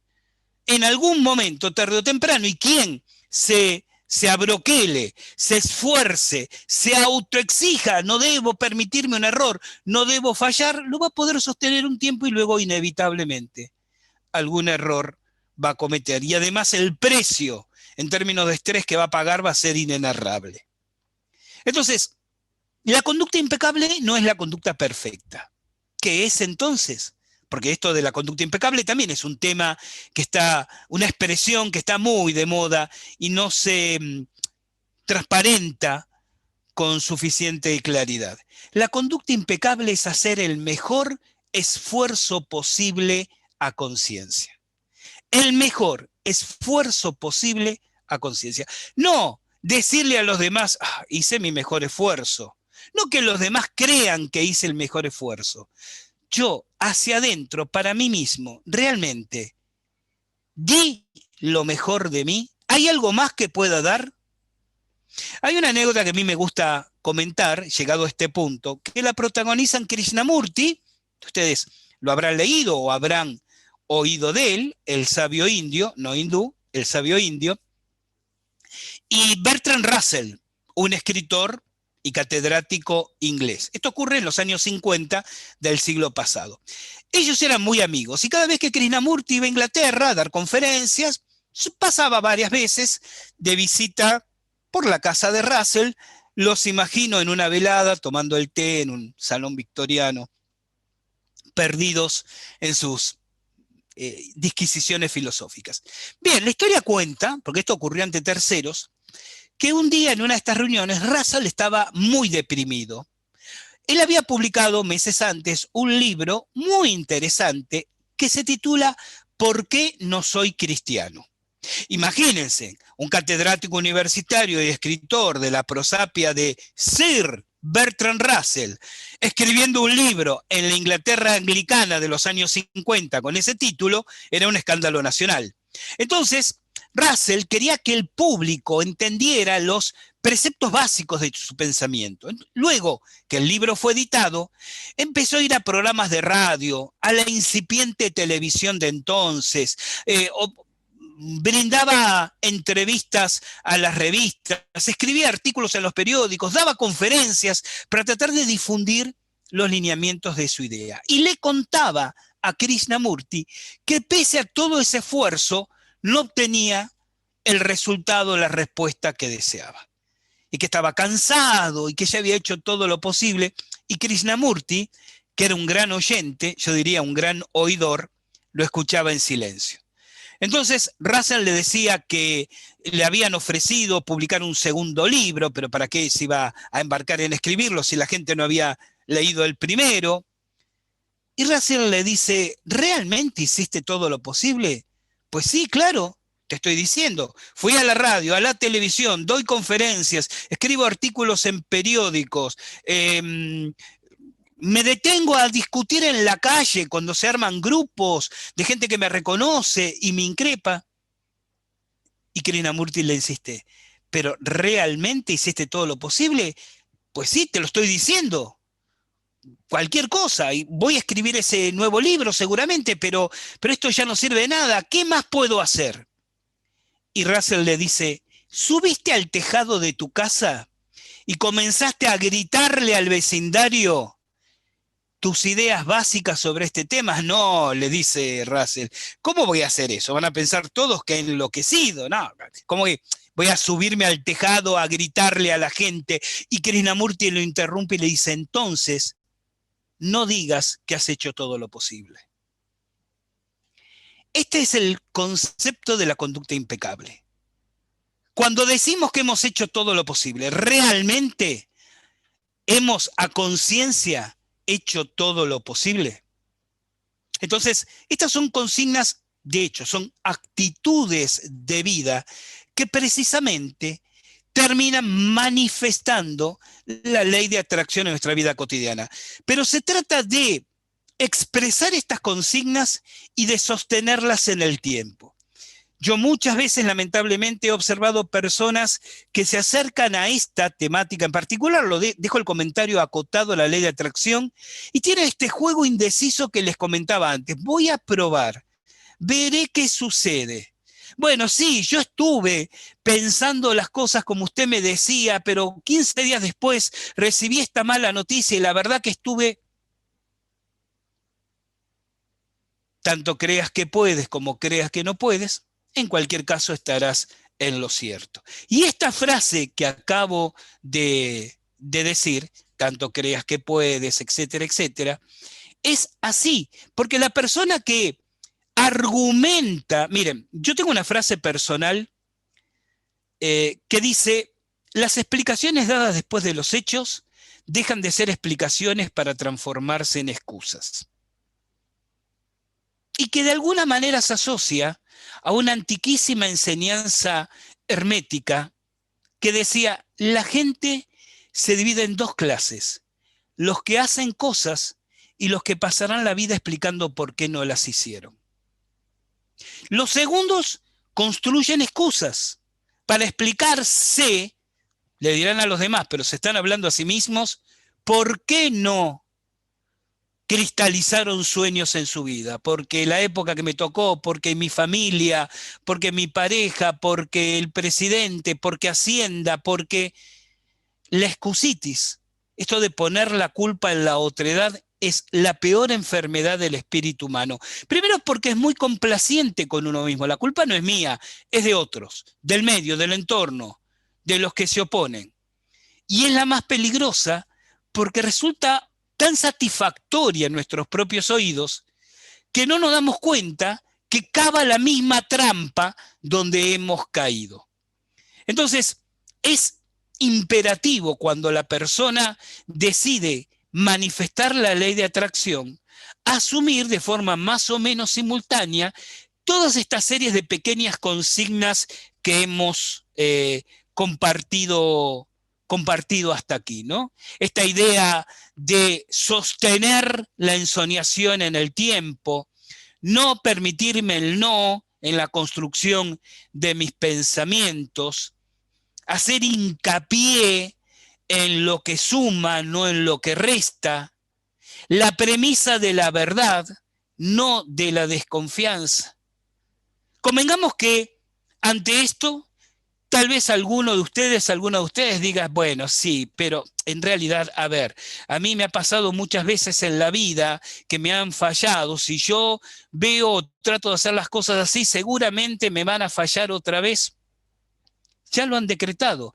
En algún momento, tarde o temprano, y quien se abroquele, se esfuerce, se autoexija, no debo permitirme un error, no debo fallar, lo va a poder sostener un tiempo y luego inevitablemente algún error va a cometer. Y además el precio en términos de estrés que va a pagar va a ser inenarrable. Entonces, la conducta impecable no es la conducta perfecta. ¿Qué es entonces? Porque esto de la conducta impecable también es un tema que está, una expresión que está muy de moda y no se transparenta con suficiente claridad. La conducta impecable es hacer el mejor esfuerzo posible a conciencia. El mejor esfuerzo posible a conciencia. No decirle a los demás, hice mi mejor esfuerzo. No que los demás crean que hice el mejor esfuerzo. Yo, hacia adentro, para mí mismo, realmente, ¿di lo mejor de mí? ¿Hay algo más que pueda dar? Hay una anécdota que a mí me gusta comentar, llegado a este punto, que la protagonizan Krishnamurti, ustedes lo habrán leído o habrán oído de él, el sabio indio, no hindú, el sabio indio, y Bertrand Russell, un escritor y catedrático inglés. Esto ocurre en los años 50 del siglo pasado. Ellos eran muy amigos y cada vez que Krishnamurti iba a Inglaterra a dar conferencias, pasaba varias veces de visita por la casa de Russell. Los imagino en una velada tomando el té en un salón victoriano, perdidos en sus disquisiciones filosóficas. Bien, la historia cuenta, porque esto ocurrió ante terceros, que un día en una de estas reuniones Russell estaba muy deprimido. Él había publicado meses antes un libro muy interesante que se titula ¿Por qué no soy cristiano? Imagínense, un catedrático universitario y escritor de la prosapia de Sir Bertrand Russell, escribiendo un libro en la Inglaterra anglicana de los años 50 con ese título, era un escándalo nacional. Entonces, Russell quería que el público entendiera los preceptos básicos de su pensamiento. Luego que el libro fue editado, empezó a ir a programas de radio, a la incipiente televisión de entonces, brindaba entrevistas a las revistas, escribía artículos en los periódicos, daba conferencias para tratar de difundir los lineamientos de su idea. Y le contaba a Krishnamurti que pese a todo ese esfuerzo, no obtenía el resultado, la respuesta que deseaba. Y que estaba cansado y que ya había hecho todo lo posible. Y Krishnamurti, que era un gran oyente, yo diría un gran oidor, lo escuchaba en silencio. Entonces Russell le decía que le habían ofrecido publicar un segundo libro, pero ¿para qué se iba a embarcar en escribirlo si la gente no había leído el primero? Y Russell le dice, ¿realmente hiciste todo lo posible? Pues sí, claro, te estoy diciendo. Fui a la radio, a la televisión, doy conferencias, escribo artículos en periódicos, me detengo a discutir en la calle cuando se arman grupos de gente que me reconoce y me increpa. Y Krishnamurti le insiste, ¿pero realmente hiciste todo lo posible? Pues sí, te lo estoy diciendo. Cualquier cosa, y voy a escribir ese nuevo libro seguramente, pero esto ya no sirve de nada. ¿Qué más puedo hacer? Y Russell le dice, ¿subiste al tejado de tu casa y comenzaste a gritarle al vecindario tus ideas básicas sobre este tema? No, le dice Russell, ¿cómo voy a hacer eso? Van a pensar todos que he enloquecido, no, ¿cómo que voy a subirme al tejado a gritarle a la gente? Y Krishnamurti lo interrumpe y le dice, entonces, no digas que has hecho todo lo posible. Este es el concepto de la conducta impecable. Cuando decimos que hemos hecho todo lo posible, realmente hemos a conciencia hecho todo lo posible. Entonces, estas son consignas, de hecho, son actitudes de vida que precisamente terminan manifestando la ley de atracción en nuestra vida cotidiana. Pero se trata de expresar estas consignas y de sostenerlas en el tiempo. Yo muchas veces, lamentablemente, he observado personas que se acercan a esta temática en particular, dejo el comentario acotado a la ley de atracción, y tiene este juego indeciso que les comentaba antes. Voy a probar, veré qué sucede. Bueno, sí, yo estuve pensando las cosas como usted me decía, pero 15 días después recibí esta mala noticia y la verdad que estuve... Tanto creas que puedes como creas que no puedes, en cualquier caso estarás en lo cierto. Y esta frase que acabo de decir, tanto creas que puedes, etcétera, etcétera, es así, porque la persona que argumenta, miren, yo tengo una frase personal que dice, las explicaciones dadas después de los hechos dejan de ser explicaciones para transformarse en excusas. Y que de alguna manera se asocia a una antiquísima enseñanza hermética que decía, la gente se divide en dos clases, los que hacen cosas y los que pasarán la vida explicando por qué no las hicieron. Los segundos construyen excusas para explicarse, le dirán a los demás, pero se están hablando a sí mismos, por qué no cristalizaron sueños en su vida, porque la época que me tocó, porque mi familia, porque mi pareja, porque el presidente, porque Hacienda, porque la excusitis, esto de poner la culpa en la otredad, es la peor enfermedad del espíritu humano. Primero porque es muy complaciente con uno mismo, la culpa no es mía, es de otros, del medio, del entorno, de los que se oponen. Y es la más peligrosa porque resulta tan satisfactoria en nuestros propios oídos que no nos damos cuenta que cava la misma trampa donde hemos caído. Entonces, es imperativo cuando la persona decide manifestar la ley de atracción, asumir de forma más o menos simultánea todas estas series de pequeñas consignas que hemos compartido hasta aquí, ¿no? Esta idea de sostener la ensoñación en el tiempo, no permitirme el no en la construcción de mis pensamientos, hacer hincapié en lo que suma, no en lo que resta, la premisa de la verdad, no de la desconfianza. Convengamos que ante esto, tal vez alguno de ustedes diga, bueno, sí, pero en realidad, a ver, a mí me ha pasado muchas veces en la vida que me han fallado. Si yo veo o trato de hacer las cosas así, seguramente me van a fallar otra vez. Ya lo han decretado.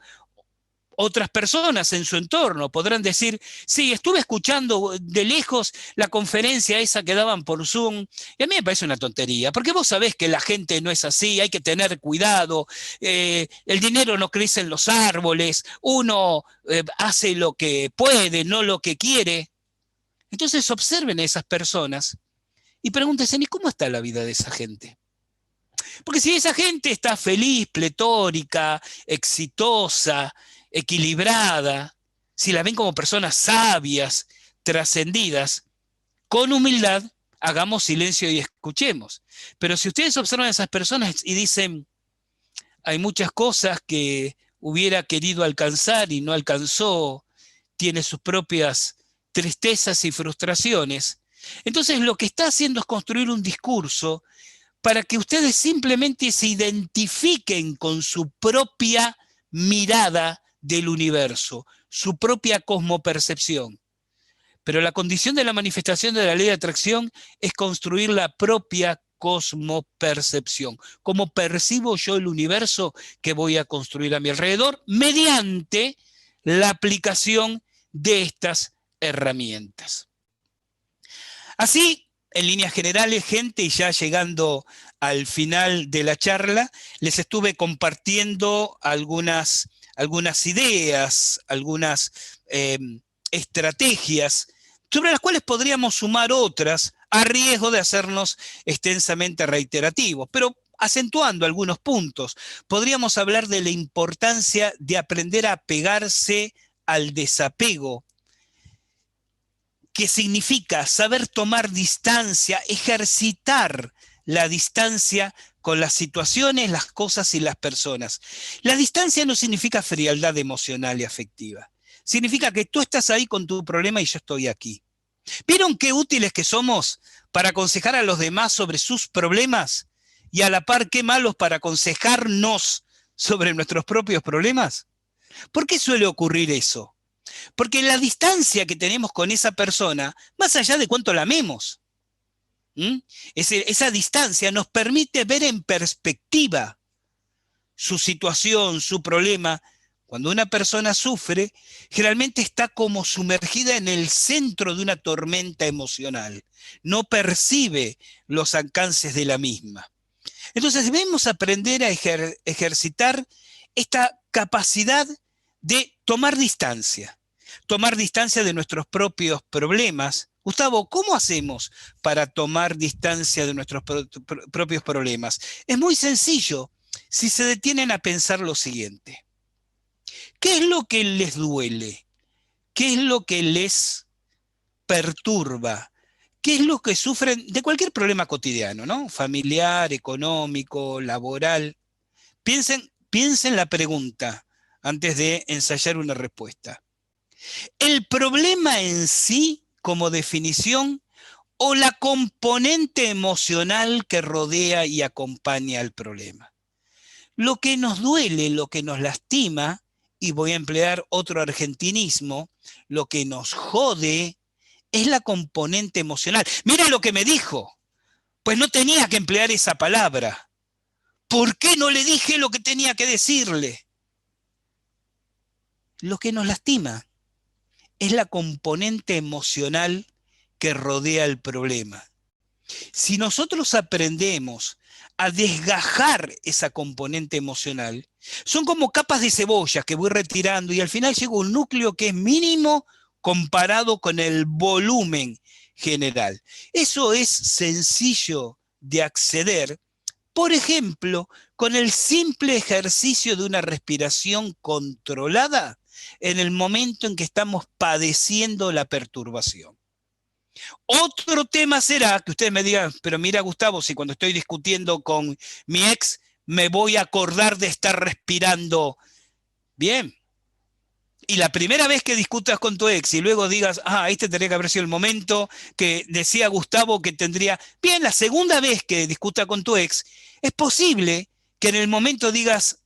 Otras personas en su entorno podrán decir, sí, estuve escuchando de lejos la conferencia esa que daban por Zoom, y a mí me parece una tontería, porque vos sabés que la gente no es así, hay que tener cuidado, el dinero no crece en los árboles, uno hace lo que puede, no lo que quiere. Entonces observen a esas personas y pregúntense, ¿y cómo está la vida de esa gente? Porque si esa gente está feliz, pletórica, exitosa, equilibrada, si la ven como personas sabias, trascendidas, con humildad, hagamos silencio y escuchemos. Pero si ustedes observan a esas personas y dicen, hay muchas cosas que hubiera querido alcanzar y no alcanzó, tiene sus propias tristezas y frustraciones, entonces lo que está haciendo es construir un discurso para que ustedes simplemente se identifiquen con su propia mirada del universo, su propia cosmopercepción. Pero la condición de la manifestación de la ley de atracción es construir la propia cosmopercepción. Cómo percibo yo el universo que voy a construir a mi alrededor mediante la aplicación de estas herramientas. Así, en líneas generales, gente, y ya llegando al final de la charla, les estuve compartiendo algunas ideas, algunas estrategias, sobre las cuales podríamos sumar otras, a riesgo de hacernos extensamente reiterativos, pero acentuando algunos puntos. Podríamos hablar de la importancia de aprender a apegarse al desapego, que significa saber tomar distancia, ejercitar la distancia con las situaciones, las cosas y las personas. La distancia no significa frialdad emocional y afectiva. Significa que tú estás ahí con tu problema y yo estoy aquí. ¿Vieron qué útiles que somos para aconsejar a los demás sobre sus problemas? Y a la par, qué malos para aconsejarnos sobre nuestros propios problemas. ¿Por qué suele ocurrir eso? Porque la distancia que tenemos con esa persona, más allá de cuánto la amemos, esa distancia nos permite ver en perspectiva su situación, su problema. Cuando una persona sufre, generalmente está como sumergida en el centro de una tormenta emocional. No percibe los alcances de la misma. Entonces debemos aprender a ejercitar esta capacidad de tomar distancia de nuestros propios problemas. Gustavo, ¿cómo hacemos para tomar distancia de nuestros propios problemas? Es muy sencillo, si se detienen a pensar lo siguiente. ¿Qué es lo que les duele? ¿Qué es lo que les perturba? ¿Qué es lo que sufren de cualquier problema cotidiano, ¿no? Familiar, económico, laboral. Piensen la pregunta antes de ensayar una respuesta. ¿El problema en sí, como definición, o la componente emocional que rodea y acompaña al problema? Lo que nos duele, lo que nos lastima, y voy a emplear otro argentinismo, lo que nos jode es la componente emocional. Mira lo que me dijo, pues no tenía que emplear esa palabra. ¿Por qué no le dije lo que tenía que decirle? Lo que nos lastima es la componente emocional que rodea el problema. Si nosotros aprendemos a desgajar esa componente emocional, son como capas de cebolla que voy retirando y al final llega un núcleo que es mínimo comparado con el volumen general. Eso es sencillo de acceder, por ejemplo, con el simple ejercicio de una respiración controlada en el momento en que estamos padeciendo la perturbación. Otro tema será que ustedes me digan, pero mira Gustavo, si cuando estoy discutiendo con mi ex me voy a acordar de estar respirando bien. Y la primera vez que discutas con tu ex y luego digas, este tendría que haber sido el momento que decía Gustavo que tendría. Bien, la segunda vez que discuta con tu ex, es posible que en el momento digas,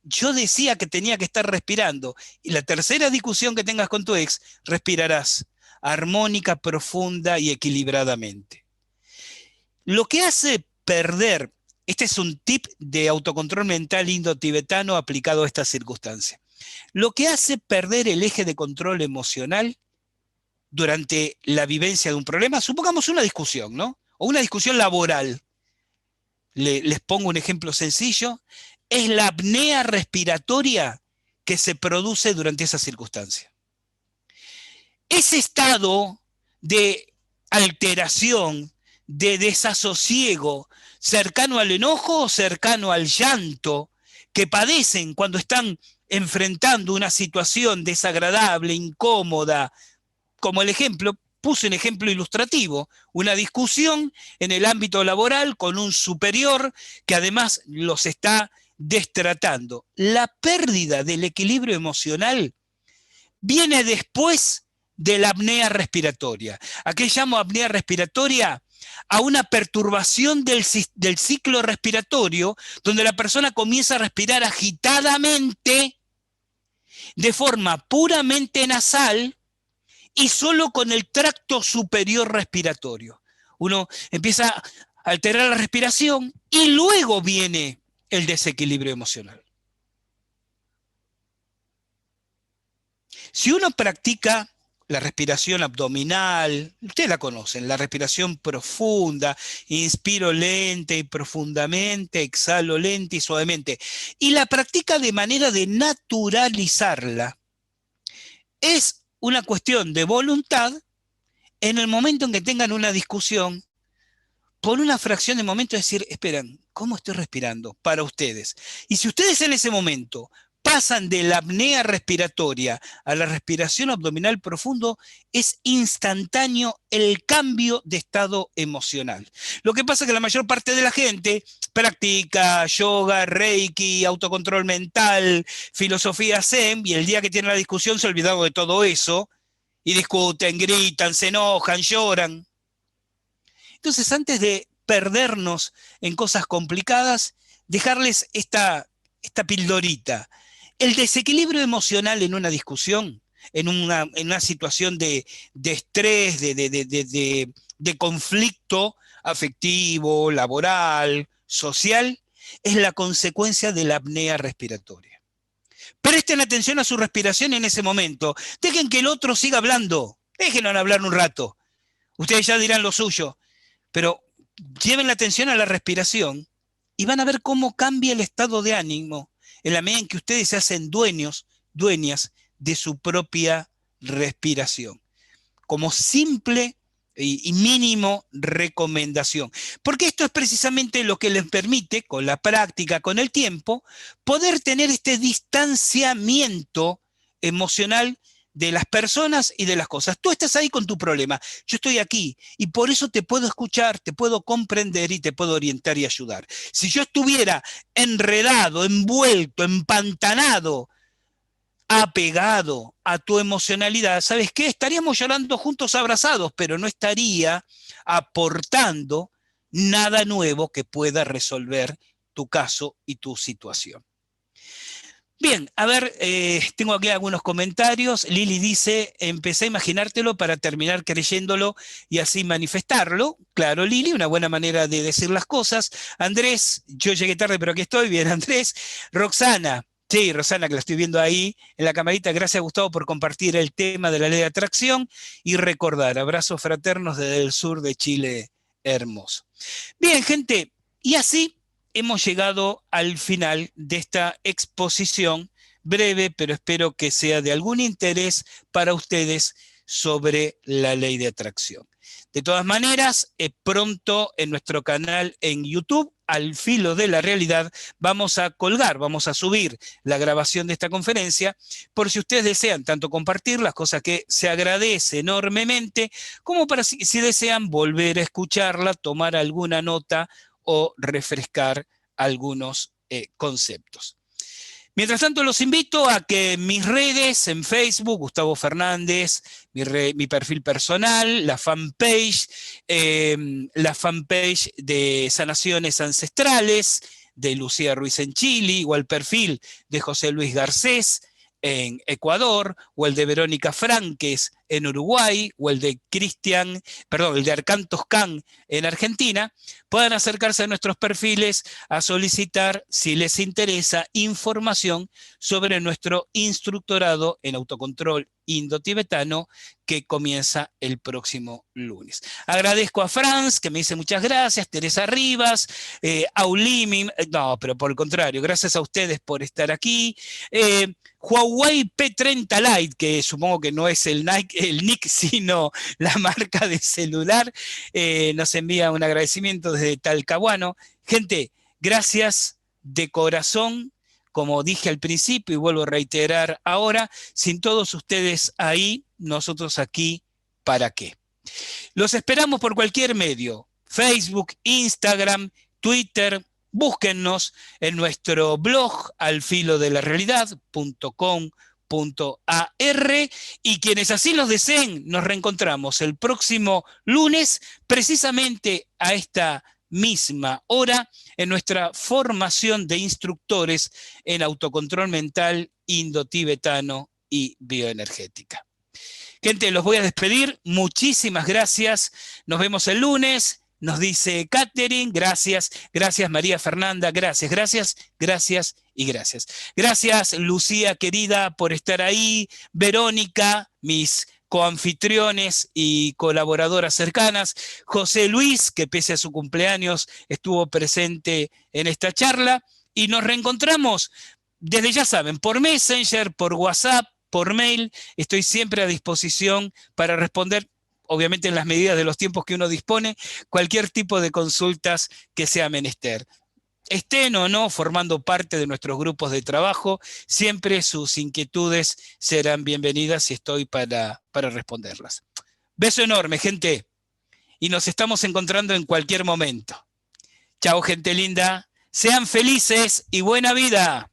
yo decía que tenía que estar respirando. Y la tercera discusión que tengas con tu ex, respirarás armónica, profunda y equilibradamente. Lo que hace perder, este es un tip de autocontrol mental indo-tibetano aplicado a esta circunstancia. Lo que hace perder el eje de control emocional durante la vivencia de un problema, supongamos una discusión, ¿no? O una discusión laboral. Les pongo un ejemplo sencillo. Es la apnea respiratoria que se produce durante esa circunstancia. Ese estado de alteración, de desasosiego, cercano al enojo, cercano al llanto, que padecen cuando están enfrentando una situación desagradable, incómoda, como el ejemplo, puse un ejemplo ilustrativo, una discusión en el ámbito laboral con un superior que además los está destratando. La pérdida del equilibrio emocional viene después de la apnea respiratoria. ¿A qué llamo apnea respiratoria? A una perturbación del ciclo respiratorio, donde la persona comienza a respirar agitadamente, de forma puramente nasal y solo con el tracto superior respiratorio. Uno empieza a alterar la respiración y luego viene el desequilibrio emocional. Si uno practica la respiración abdominal, ustedes la conocen, la respiración profunda, inspiro lenta y profundamente, exhalo lenta y suavemente, y la practica de manera de naturalizarla, es una cuestión de voluntad. En el momento en que tengan una discusión, por una fracción de momento decir, esperan, ¿cómo estoy respirando para ustedes? Y si ustedes en ese momento pasan de la apnea respiratoria a la respiración abdominal profundo, es instantáneo el cambio de estado emocional. Lo que pasa es que la mayor parte de la gente practica yoga, reiki, autocontrol mental, filosofía zen, y el día que tiene la discusión se ha olvidado de todo eso, y discuten, gritan, se enojan, lloran. Entonces, antes de perdernos en cosas complicadas, dejarles esta pildorita. El desequilibrio emocional en una discusión, en una situación de estrés, de conflicto afectivo, laboral, social, es la consecuencia de la apnea respiratoria. Presten atención a su respiración en ese momento. Dejen que el otro siga hablando. Déjenlo hablar un rato. Ustedes ya dirán lo suyo. Pero lleven la atención a la respiración y van a ver cómo cambia el estado de ánimo en la medida en que ustedes se hacen dueñas de su propia respiración. Como simple y mínimo recomendación. Porque esto es precisamente lo que les permite, con la práctica, con el tiempo, poder tener este distanciamiento emocional de las personas y de las cosas. Tú estás ahí con tu problema, yo estoy aquí y por eso te puedo escuchar, te puedo comprender y te puedo orientar y ayudar. Si yo estuviera enredado, envuelto, empantanado, apegado a tu emocionalidad, ¿sabes qué? Estaríamos llorando juntos abrazados, pero no estaría aportando nada nuevo que pueda resolver tu caso y tu situación. Bien, a ver, tengo aquí algunos comentarios. Lili dice, empecé a imaginártelo para terminar creyéndolo y así manifestarlo. Claro, Lili, una buena manera de decir las cosas. Andrés, yo llegué tarde, pero aquí estoy. Bien, Andrés. Roxana, sí, Roxana, que la estoy viendo ahí en la camarita. Gracias, Gustavo, por compartir el tema de la ley de atracción y recordar, abrazos fraternos desde el sur de Chile, hermoso. Bien, gente, y así hemos llegado al final de esta exposición breve, pero espero que sea de algún interés para ustedes sobre la ley de atracción. De todas maneras, pronto en nuestro canal en YouTube, Al Filo de la Realidad, vamos a colgar, vamos a subir la grabación de esta conferencia, por si ustedes desean tanto compartirlas, cosa que se agradece enormemente, como para si desean volver a escucharla, tomar alguna nota o refrescar algunos conceptos. Mientras tanto, los invito a que mis redes en Facebook, Gustavo Fernández, mi perfil personal, la fanpage de Sanaciones Ancestrales, de Lucía Ruiz en Chile, o el perfil de José Luis Garcés en Ecuador, o el de Verónica Franques en Uruguay, o el de Arcán Toscán en Argentina, puedan acercarse a nuestros perfiles a solicitar, si les interesa, información sobre nuestro instructorado en autocontrol indotibetano que comienza el próximo lunes. Agradezco a Franz, que me dice muchas gracias, Teresa Rivas, Aulimi, no, pero por el contrario, gracias a ustedes por estar aquí. Huawei P30 Lite, que supongo que no es el nick, sino la marca de celular, nos envía un agradecimiento desde Talcahuano. Gente, gracias de corazón, como dije al principio y vuelvo a reiterar ahora, sin todos ustedes ahí, nosotros aquí, ¿para qué? Los esperamos por cualquier medio, Facebook, Instagram, Twitter. Búsquennos en nuestro blog alfilodelarealidad.com.ar y quienes así los deseen, nos reencontramos el próximo lunes, precisamente a esta misma hora, en nuestra formación de instructores en autocontrol mental, indotibetano y bioenergética. Gente, los voy a despedir. Muchísimas gracias. Nos vemos el lunes. Nos dice Catherine, gracias, gracias María Fernanda, gracias y gracias. Gracias Lucía querida por estar ahí, Verónica, mis coanfitriones y colaboradoras cercanas, José Luis, que pese a su cumpleaños estuvo presente en esta charla, y nos reencontramos desde, ya saben, por Messenger, por WhatsApp, por mail. Estoy siempre a disposición para responder, obviamente en las medidas de los tiempos que uno dispone, cualquier tipo de consultas que sea menester. Estén o no formando parte de nuestros grupos de trabajo, siempre sus inquietudes serán bienvenidas y estoy para responderlas. Beso enorme, gente, y nos estamos encontrando en cualquier momento. Chao, gente linda, sean felices y buena vida.